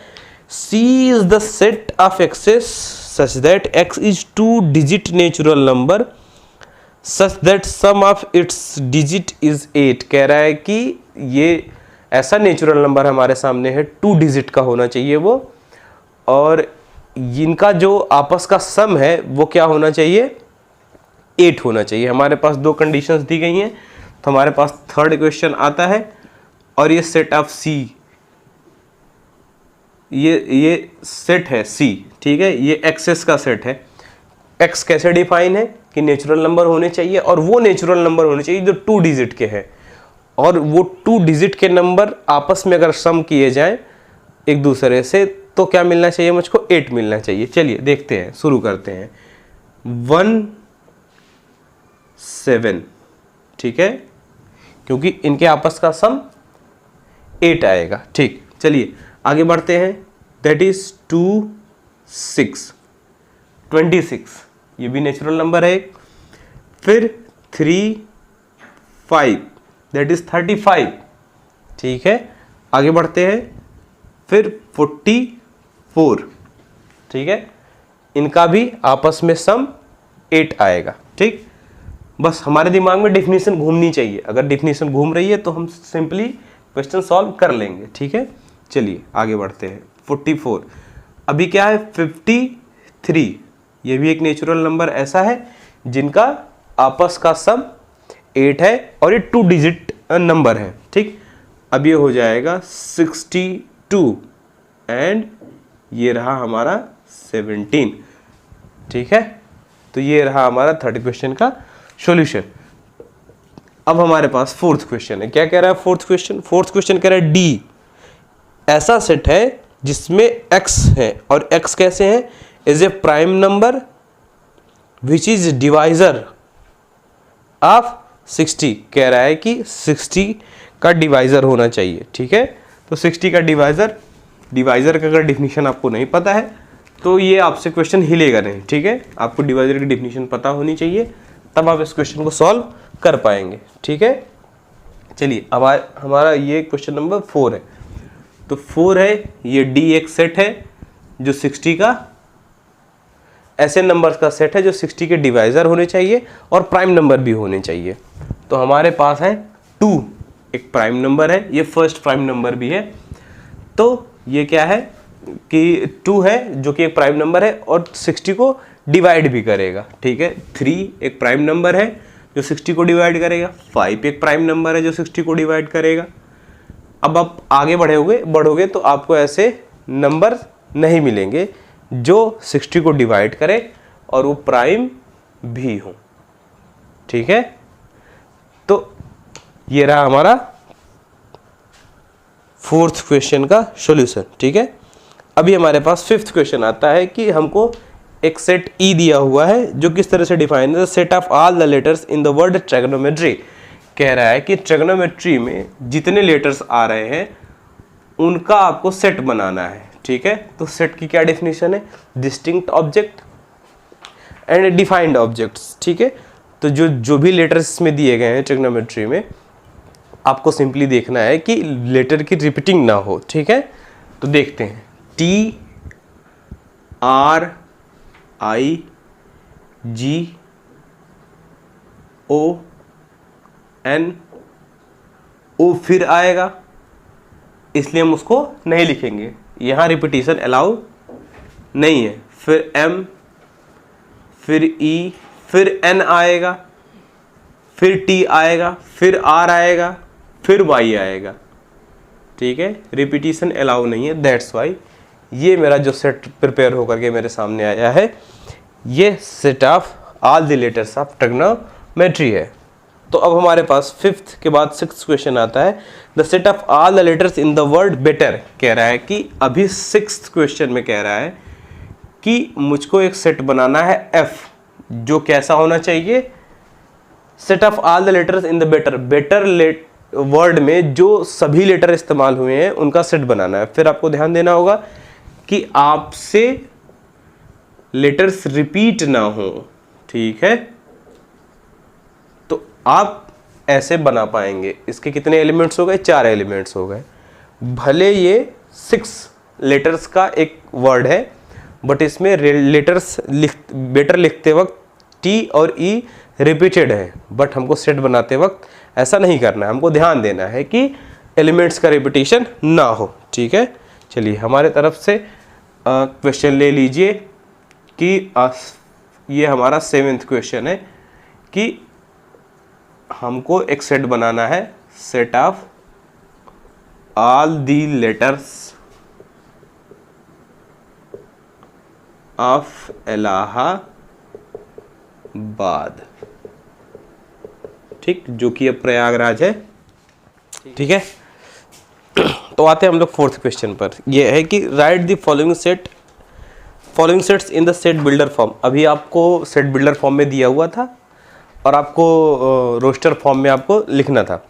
C is the set of x's such that X is 2 digit natural number such that sum of its digits is 8। कह रहा है कि ये ऐसा नेचुरल नंबर हमारे सामने है, 2 डिजिट का होना चाहिए वो, और इनका जो आपस का सम है वो क्या होना चाहिए, 8 होना चाहिए। हमारे पास 2 कंडीशंस दी गई हैं। तो हमारे पास थर्ड क्वेश्चन आता है और ये सेट ऑफ C, ये सेट है C। ठीक है, ये एक्सेस का सेट है। X कैसे डिफाइन है कि नेचुरल नंबर होने चाहिए और वो नेचुरल नंबर होने चाहिए जो 2 डिजिट के हैं, और वो 2 डिजिट के नंबर आपस में अगर सम किए जाएं एक दूसरे से तो क्या मिलना चाहिए मुझको, 8 मिलना चाहिए। चलिए देखते हैं, शुरू करते हैं। 1 7, ठीक है, क्योंकि इनके आपस का सम 8 आएगा। ठीक, चलिए आगे बढ़ते हैं। दैट इज 2 6 26, ये भी नेचुरल नंबर है। फिर 3 5, दैट इज 35। ठीक है, आगे बढ़ते हैं। फिर 44, ठीक है, इनका भी आपस में सम 8 आएगा। ठीक, बस हमारे दिमाग में डेफिनेशन घूमनी चाहिए। अगर डेफिनेशन घूम रही है तो हम सिंपली क्वेश्चन सॉल्व कर लेंगे। ठीक है, चलिए आगे बढ़ते हैं। 44, अभी क्या है, 53, ये भी एक नेचुरल नंबर ऐसा है जिनका आपस का सम 8 है और ये 2 डिजिट नंबर है। ठीक, अब ये हो जाएगा 62 एंड ये रहा हमारा 17। ठीक है, तो ये रहा हमारा थर्ड क्वेश्चन का सॉल्यूशन। अब हमारे पास फोर्थ क्वेश्चन है। क्या कह रहा है फोर्थ क्वेश्चन? फोर्थ क्वेश्चन कह रहा है D ऐसा सेट है जिसमें X है, और X कैसे है, is a prime number which is divisor of 60। कह रहा है कि 60 का डिवाइजर होना चाहिए। ठीक है, तो 60 का डिवाइजर का अगर डिफिनीशन आपको नहीं पता है तो ये आपसे क्वेश्चन हिलेगा नहीं, ठीक है। आपको डिवाइजर की डेफिनेशन पता होनी चाहिए, तब आप इस क्वेश्चन को सॉल्व कर पाएंगे, ठीक है। चलिए अब हमारा ये क्वेश्चन नंबर 4 है। तो 4 है, ये D एक सेट है जो 60 का ऐसे नंबर्स का सेट है जो 60 के डिवाइजर होने चाहिए और प्राइम नंबर भी होने चाहिए। तो हमारे पास है 2 एक प्राइम नंबर है, ये फर्स्ट प्राइम नंबर भी है। तो ये क्या है कि 2 है जो कि एक प्राइम नंबर है और 60 को डिवाइड भी करेगा, ठीक है। 3 एक प्राइम नंबर है जो 60 को डिवाइड करेगा। 5 एक प्राइम नंबर है जो 60 को डिवाइड करेगा। अब आप आगे बढ़ोगे तो आपको ऐसे नंबर नहीं मिलेंगे जो 60 को डिवाइड करे और वो प्राइम भी हो, ठीक है। तो ये रहा हमारा 4th क्वेश्चन का सॉल्यूशन, ठीक है। अभी हमारे पास 5th क्वेश्चन आता है कि हमको एक सेट E दिया हुआ है जो किस तरह से डिफाइन है, set of all the letters in the word trigonometry. कह रहा है कि ट्रिग्नोमेट्री में जितने लेटर्स आ रहे हैं उनका आपको सेट बनाना है, ठीक है। तो सेट की क्या डेफिनेशन है, distinct object and defined objects, ठीक है। तो जो भी लेटर्स में दिए गए हैं ट्रिग्नोमेट्री में, आपको सिंपली देखना है कि लेटर की रिपीटिंग ना हो, ठीक है। तो देखते हैं, T R I G O N O फिर आएगा, इसलिए हम उसको नहीं लिखेंगे, यहाँ रिपीटिशन अलाउ नहीं है। फिर M, फिर E, फिर N आएगा, फिर T आएगा, फिर R आएगा, फिर Y आएगा, ठीक है। रिपीटिशन अलाउ नहीं है, दैट्स वाई ये मेरा जो सेट प्रिपेयर होकर के मेरे सामने आया है, ये set of all the letters of trigonometry है। तो अब हमारे पास 5th के बाद 6th क्वेश्चन आता है, the set of all the letters in the word better. कह रहा है कि अभी 6th क्वेश्चन में कह रहा है कि मुझको एक सेट बनाना है F, जो कैसा होना चाहिए, set of all the letters in the better word में जो सभी लेटर इस्तेमाल हुए हैं उनका सेट बनाना है। फिर आपको ध्यान देना होगा कि आपसे लेटर्स रिपीट ना हो, ठीक है। तो आप ऐसे बना पाएंगे। इसके कितने एलिमेंट्स हो गए, 4 एलिमेंट्स हो गए। भले ये 6 लेटर्स का एक वर्ड है, बट इसमें लेटर्स बेटर लिखते वक्त T और E रिपीटेड है, बट हमको सेट बनाते वक्त ऐसा नहीं करना है। हमको ध्यान देना है कि एलिमेंट्स का रिपीटिशन ना हो, ठीक है। चलिए हमारे तरफ से क्वेश्चन ले लीजिए कि ये हमारा 7th क्वेश्चन है कि हमको एक सेट बनाना है, set of all the letters of Allahabad, ठीक, जो कि अब प्रयागराज है, ठीक है। तो आते हैं हम लोग 4th क्वेश्चन पर। यह है कि right the following sets in the set builder form. अभी आपको सेट बिल्डर फॉर्म में दिया हुआ था और आपको रोस्टर फॉर्म में आपको लिखना था।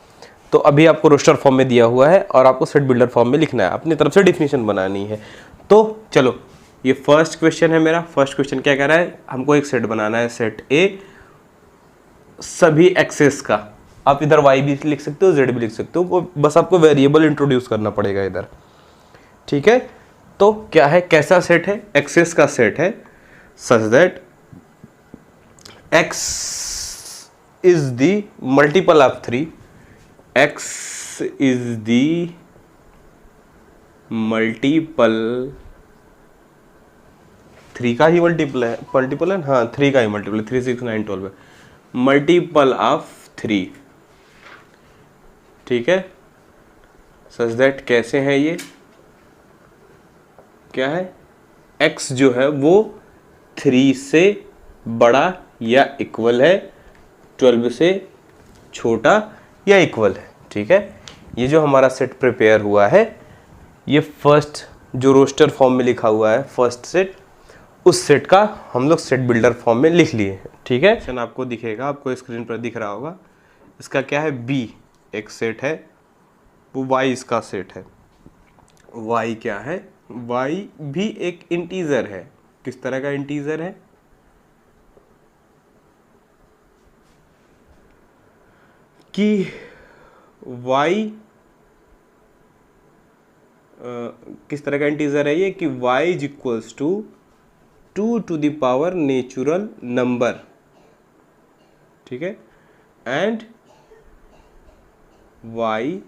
तो अभी आपको रोस्टर फॉर्म में दिया हुआ है और आपको सेट बिल्डर फॉर्म में लिखना है, अपनी तरफ से डिफिनेशन बनानी है। तो चलो, ये फर्स्ट क्वेश्चन है मेरा। फर्स्ट क्वेश्चन क्या कह रहा है, हमको एक सेट बनाना है, सेट ए सभी एक्सेस का। आप इधर y भी लिख सकते हो, z भी लिख सकते हो, बस आपको वेरिएबल इंट्रोड्यूस करना पड़ेगा इधर, ठीक है। तो क्या है, कैसा सेट है, एक्सेस का सेट है, such that x is the multiple of 3, x is the multiple 3 का ही मल्टीपल है, हाँ 3 का ही मल्टीपल है, 3 6 9 12 है, मल्टीपल ऑफ 3, ठीक है। सच दैट कैसे है ये, क्या है, x जो है वो 3 से बड़ा या इक्वल है, 12 से छोटा या इक्वल है, ठीक है। ये जो हमारा सेट प्रिपेयर हुआ है, ये फर्स्ट जो रोस्टर फॉर्म में लिखा हुआ है फर्स्ट सेट, उस सेट का हम लोग सेट बिल्डर फॉर्म में लिख लिए हैं, ठीक है। क्वेश्चन आपको दिखेगा, आपको स्क्रीन पर दिख रहा होगा। इसका क्या है, B एक सेट है, वो Y इसका सेट है। Y क्या है, Y भी एक इंटीजर है, किस तरह का इंटीजर है, कि y किस तरह का इंटीजर है ये, कि y is equals to 2 to the power natural number, ठीक है, and y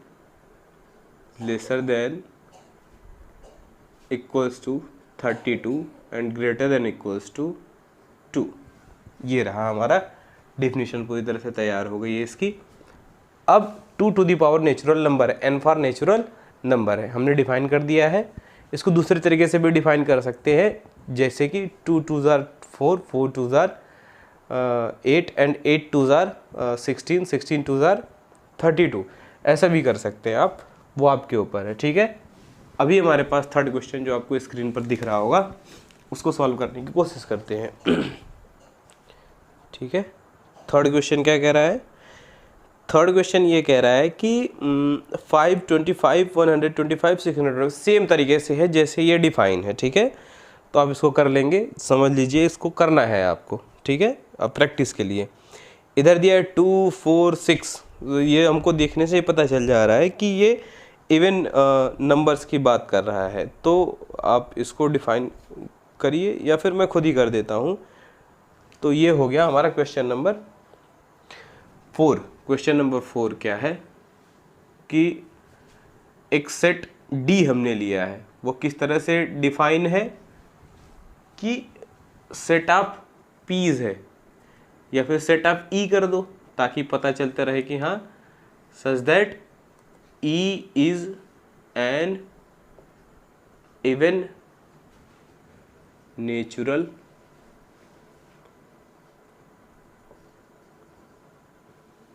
lesser than equals to 32 and greater than equals to 2। ये रहा हमारा डेफिनेशन, पूरी तरह से तैयार हो गई है इसकी। अब 2 to the power natural number है, n फॉर नेचुरल नंबर है, हमने डिफाइन कर दिया है। इसको दूसरे तरीके से भी डिफाइन कर सकते हैं, जैसे कि 2 2s are 4, 4 2s are 8 and 8 2s are 16, 16 2s are 32, ऐसा भी कर सकते हैं आप, वो आपके ऊपर है, ठीक है। अभी हमारे पास थर्ड क्वेश्चन जो आपको स्क्रीन पर दिख रहा होगा, उसको सॉल्व करने की कोशिश करते हैं, ठीक है। थर्ड क्वेश्चन क्या कह रहा है, थर्ड क्वेश्चन ये कह रहा है कि 525, 125, 600 सेम तरीके से है जैसे ये डिफाइन है, ठीक है। तो आप इसको कर लेंगे, समझ लीजिए इसको करना है आपको, ठीक है। अब प्रैक्टिस के लिए इधर दिया है 2, 4, 6, ये हमको देखने से ही पता चल जा रहा है कि ये इवन नंबर्स की बात कर रहा है। तो आप इसको डिफाइन करिए या फिर मैं खुद ही कर देता हूँ। तो ये हो गया हमारा क्वेश्चन नंबर 4। क्वेश्चन नंबर 4 क्या है कि एक सेट डी हमने लिया है, वो किस तरह से डिफाइन है कि सेट ऑफ पीज है, या फिर सेट ऑफ ई कर दो ताकि पता चलता रहे कि हाँ such that E is an even natural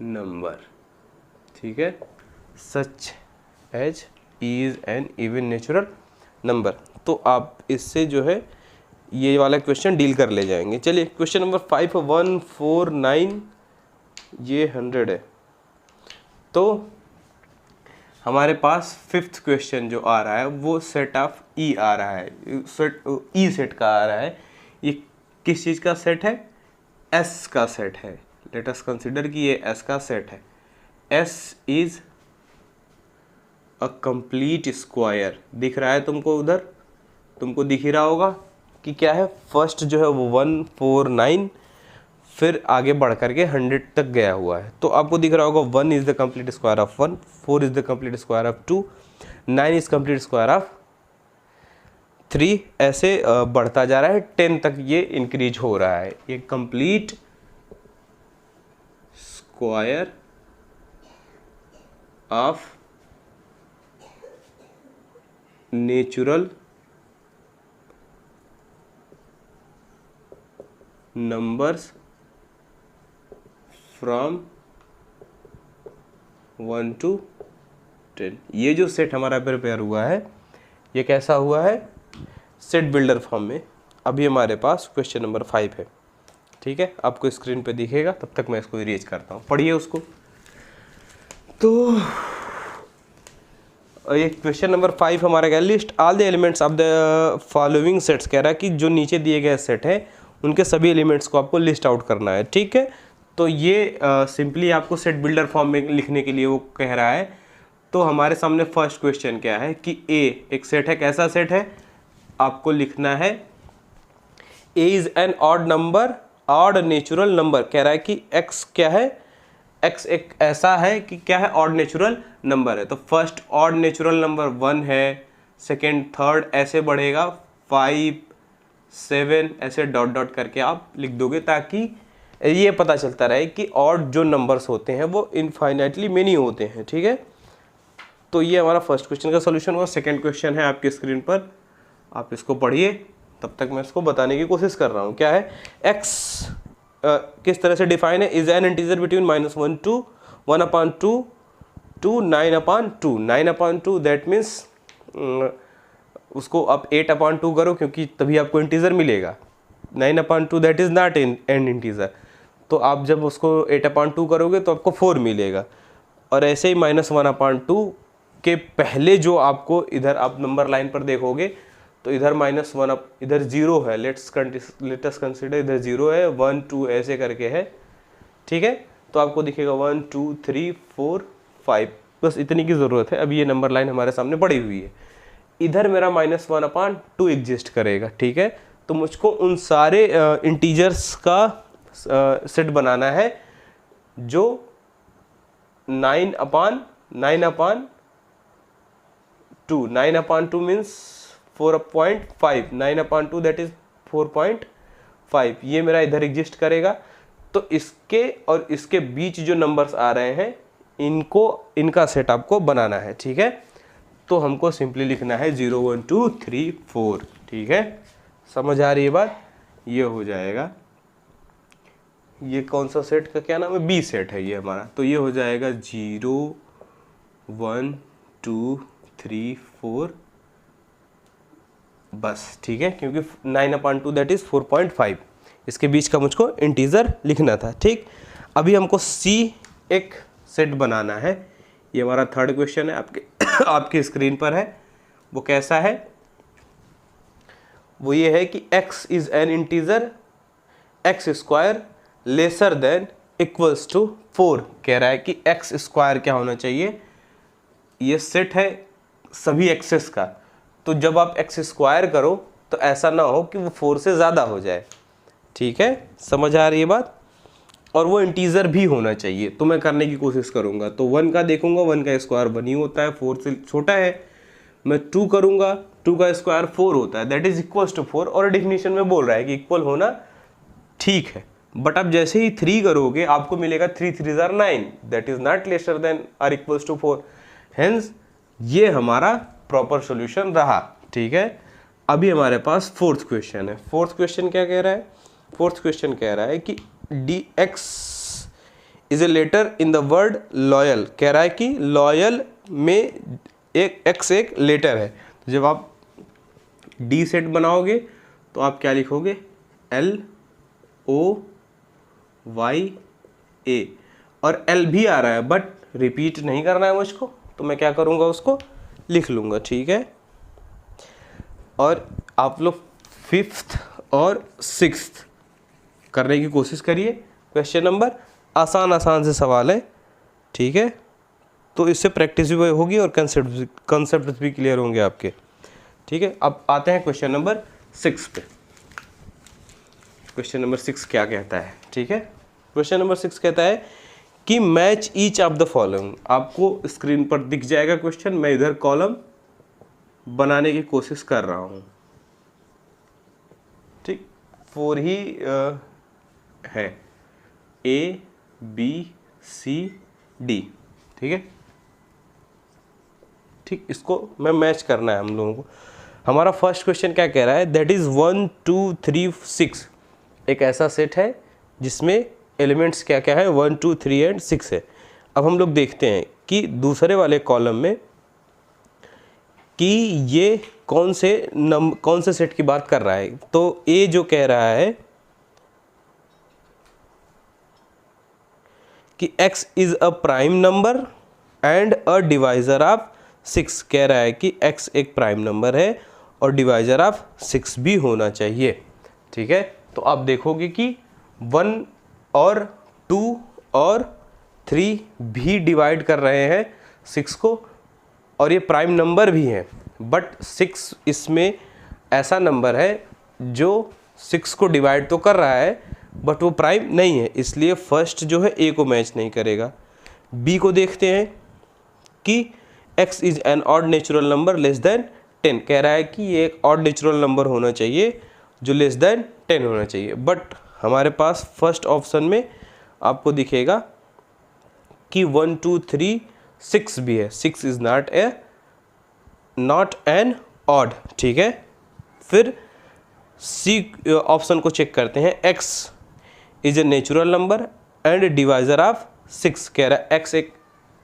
number, ठीक है, such as is an even natural number. तो आप इससे जो है ये वाला क्वेश्चन डील कर ले जाएंगे। चलिए क्वेश्चन नंबर 5, 149, ये 100 है। तो हमारे पास फिफ्थ क्वेश्चन जो आ रहा है वो सेट ऑफ ई आ रहा है, सेट ई सेट का आ रहा है। ये किस चीज़ का सेट है, एस का सेट है। लेट अस कंसिडर कि ये एस का सेट है। S is a complete square, दिख रहा है तुमको, उधर तुमको दिख ही रहा होगा कि क्या है। फर्स्ट जो है वो 149, फिर आगे बढ़ करके 100 तक गया हुआ है। तो आपको दिख रहा होगा 1 is the complete square of 1, 4 is the complete square of 2, 9 is complete square of 3, ऐसे बढ़ता जा रहा है, 10 तक ये इंक्रीज हो रहा है। ये complete square of natural numbers from 1 to 10। ये जो सेट हमारा प्रिपेयर हुआ है ये कैसा हुआ है, सेट बिल्डर फॉर्म में। अभी हमारे पास क्वेश्चन नंबर 5 है, ठीक है, आपको स्क्रीन पे दिखेगा, तब तक मैं इसको इरेज करता हूँ, पढ़िए उसको। तो ये क्वेश्चन नंबर 5 हमारा क्या, list all the elements of the following sets, कह रहा है कि जो नीचे दिए गए सेट है उनके सभी एलिमेंट्स को आपको लिस्ट आउट करना है, ठीक है। तो ये सिंपली आपको सेट बिल्डर फॉर्म में लिखने के लिए वो कह रहा है। तो हमारे सामने फर्स्ट क्वेश्चन क्या है कि ए एक सेट है, कैसा सेट है, आपको लिखना है A is an odd number, odd natural number. कह रहा है कि एक्स क्या है, एक्स एक ऐसा है कि क्या है, ऑड नेचुरल नंबर है। तो फर्स्ट ऑड नेचुरल नंबर 1 है, सेकेंड थर्ड ऐसे बढ़ेगा 5 7 ऐसे डॉट डॉट करके आप लिख दोगे, ताकि ये पता चलता रहे कि ऑड जो नंबर्स होते हैं वो इनफाइनाइटली मेनी होते हैं, ठीक है। तो ये हमारा फर्स्ट क्वेश्चन का सॉल्यूशन हुआ। सेकंड क्वेश्चन है आपकी स्क्रीन पर, आप इसको पढ़िए, तब तक मैं इसको बताने की कोशिश कर रहा हूँ। क्या है, एक्स किस तरह से डिफाइन है, is an integer between -1 to 1/2 to 9/2। 9/2 that means उसको आप 8/2 करो, क्योंकि तभी आपको इंटीजर मिलेगा। 9/2 that is not an integer, तो आप जब उसको 8/2 करोगे तो आपको 4 मिलेगा। और ऐसे ही -1/2 के पहले जो आपको इधर आप नंबर लाइन पर देखोगे तो इधर -1 अब इधर 0 है, लेट्स कंसिडर इधर 0 है, 1 2 ऐसे करके है, ठीक है। तो आपको दिखेगा 1 2 3 4 5, बस इतनी की ज़रूरत है। अभी ये नंबर लाइन हमारे सामने पड़ी हुई है, इधर मेरा -1/2 एग्जिस्ट करेगा, ठीक है। तो मुझको उन सारे इंटीजर्स का सेट बनाना है जो 9/2 9/2 मीन्स 4.5, 9/2 दैट इज 4.5, ये मेरा इधर एग्जिस्ट करेगा। तो इसके और इसके बीच जो नंबर्स आ रहे हैं इनका सेट आपको बनाना है, ठीक है। तो हमको सिंपली लिखना है 0 1 2 3 4, ठीक है। समझ आ रही है बात? ये हो जाएगा, ये कौन सा सेट का क्या नाम है, बी सेट है ये हमारा। तो ये हो जाएगा 0 1 2 3 4 बस, ठीक है, क्योंकि 9/2 दैट इज 4.5, इसके बीच का मुझको इंटीजर लिखना था, ठीक। अभी हमको सी एक सेट बनाना है, ये हमारा थर्ड क्वेश्चन है, आपके स्क्रीन पर है। वो कैसा है? वो ये है कि x is an integer x² lesser than equals to 4। कह रहा है कि x² क्या होना चाहिए, ये सेट है सभी एक्सेस का। तो जब आप x² करो तो ऐसा ना हो कि वो 4 से ज़्यादा हो जाए, ठीक है। समझ आ रही है बात? और वो इंटीजर भी होना चाहिए, तो मैं करने की कोशिश करूँगा। तो 1 का देखूंगा, 1 का स्क्वायर 1 ही होता है, 4 से छोटा है। मैं 2 करूँगा, 2 का स्क्वायर 4 होता है, दैट इज इक्वल्स टू 4। और डिफिनीशन में बोल रहा है कि इक्वल होना ठीक है। बट आप जैसे ही 3 करोगे आपको मिलेगा 3 3 are 9, that is not lesser than or equals to 4। Hence ये हमारा प्रॉपर सॉल्यूशन रहा, ठीक है। अभी हमारे पास फोर्थ क्वेश्चन है। फोर्थ क्वेश्चन क्या कह रहा है? फोर्थ क्वेश्चन कह रहा है कि dx is a letter in the word loyal. कह रहा है कि लॉयल में एक x एक लेटर है। तो जब आप डी सेट बनाओगे तो आप क्या लिखोगे? LOYA, और L भी आ रहा है बट रिपीट नहीं करना है मुझको, तो मैं क्या करूँगा, उसको लिख लूँगा, ठीक है। और आप लोग 5th और 6th करने की कोशिश करिए। क्वेश्चन नंबर आसान से सवाल है, ठीक है। तो इससे प्रैक्टिस भी होगी और कंसेप्ट भी क्लियर होंगे आपके, ठीक है। अब आते हैं क्वेश्चन नंबर 6 पे। क्वेश्चन नंबर 6 क्या कहता है, ठीक है। क्वेश्चन नंबर 6 कहता है कि match each of the following. आपको स्क्रीन पर दिख जाएगा क्वेश्चन, मैं इधर कॉलम बनाने की कोशिश कर रहा हूँ, ठीक। 4 ही है, A B C D, ठीक है, ठीक। इसको मैं मैच करना है हम लोगों को। हमारा फर्स्ट क्वेश्चन क्या कह रहा है? दैट इज 1 2 3 6 एक ऐसा सेट है जिसमें एलिमेंट्स क्या क्या है, 1 2 3 एंड 6 है। अब हम लोग देखते हैं कि दूसरे वाले कॉलम में कि ये कौन से सेट की बात कर रहा है। तो ए जो कह रहा है कि x is a prime number and a divisor of 6। कह रहा है कि x एक प्राइम नंबर है और डिवाइजर ऑफ 6 भी होना चाहिए, ठीक है। तो आप देखोगे कि 1 और 2 और 3 भी डिवाइड कर रहे हैं 6 को, और ये प्राइम नंबर भी है। बट 6 इसमें ऐसा नंबर है जो 6 को डिवाइड तो कर रहा है बट वो प्राइम नहीं है, इसलिए फर्स्ट जो है ए को मैच नहीं करेगा। बी को देखते हैं कि x is an odd natural number less then 10। कह रहा है कि ये एक ऑड नेचुरल नंबर होना चाहिए जो लेस देन 10 होना चाहिए। बट हमारे पास फर्स्ट ऑप्शन में आपको दिखेगा कि 1 2 3 6 भी है, 6 इज नॉट एन ऑड, ठीक है। फिर सी ऑप्शन को चेक करते हैं, x is a natural number and divisor of 6। कह रहा है x एक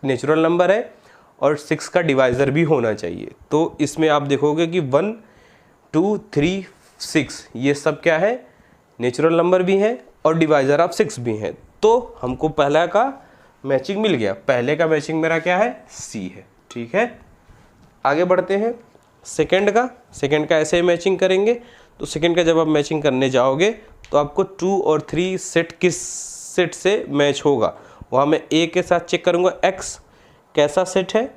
नेचुरल नंबर है और 6 का डिवाइजर भी होना चाहिए। तो इसमें आप देखोगे कि 1 2 3 6 ये सब क्या है, नेचुरल नंबर भी हैं और डिवाइजर ऑफ 6 भी हैं। तो हमको पहला का मैचिंग मिल गया। पहले का मैचिंग मेरा क्या है, सी है, ठीक है। आगे बढ़ते हैं। सेकंड का ऐसे मैचिंग करेंगे। तो सेकंड का जब आप मैचिंग करने जाओगे तो आपको 2 और 3 सेट किस सेट से मैच होगा, वहाँ मैं ए के साथ चेक करूँगा। एक्स कैसा सेट है,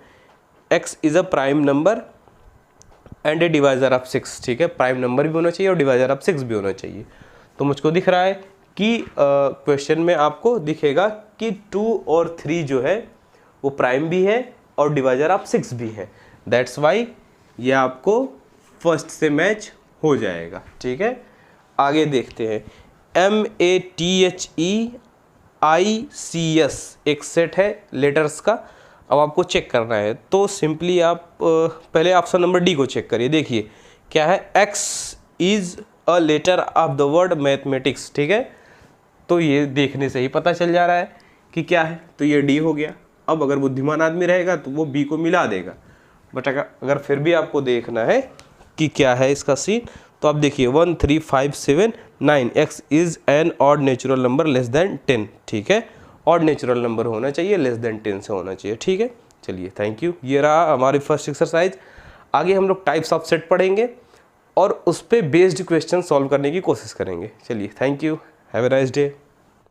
x is a prime number and A divisor of 6, ठीक है, प्राइम नंबर भी होना चाहिए और डिवाइजर ऑफ 6 भी होना चाहिए। तो मुझको दिख रहा है कि क्वेश्चन में आपको दिखेगा कि 2 और 3 जो है वो प्राइम भी है और डिवाइजर ऑफ 6 भी है, दैट्स वाई ये आपको फर्स्ट से मैच हो जाएगा, ठीक है। आगे देखते हैं, MATHEICS एक सेट है लेटर्स का। अब आपको चेक करना है तो सिंपली आप पहले ऑप्शन नंबर डी को चेक करिए। देखिए क्या है, X is a letter of the word mathematics, ठीक है। तो ये देखने से ही पता चल जा रहा है कि क्या है, तो ये डी हो गया। अब अगर बुद्धिमान आदमी रहेगा तो वो बी को मिला देगा, बट अगर फिर भी आपको देखना है कि क्या है इसका सीन, तो आप देखिए 1 3 5 7 9, X is an odd natural number less then 10, ठीक है। ऑड नेचुरल नंबर होना चाहिए, लेस देन 10 से होना चाहिए, ठीक है। चलिए थैंक यू, ये रहा हमारी फर्स्ट एक्सरसाइज। आगे हम लोग टाइप्स ऑफ सेट पढ़ेंगे और उस पर बेस्ड क्वेश्चन सॉल्व करने की कोशिश करेंगे। चलिए thank you, have a nice day.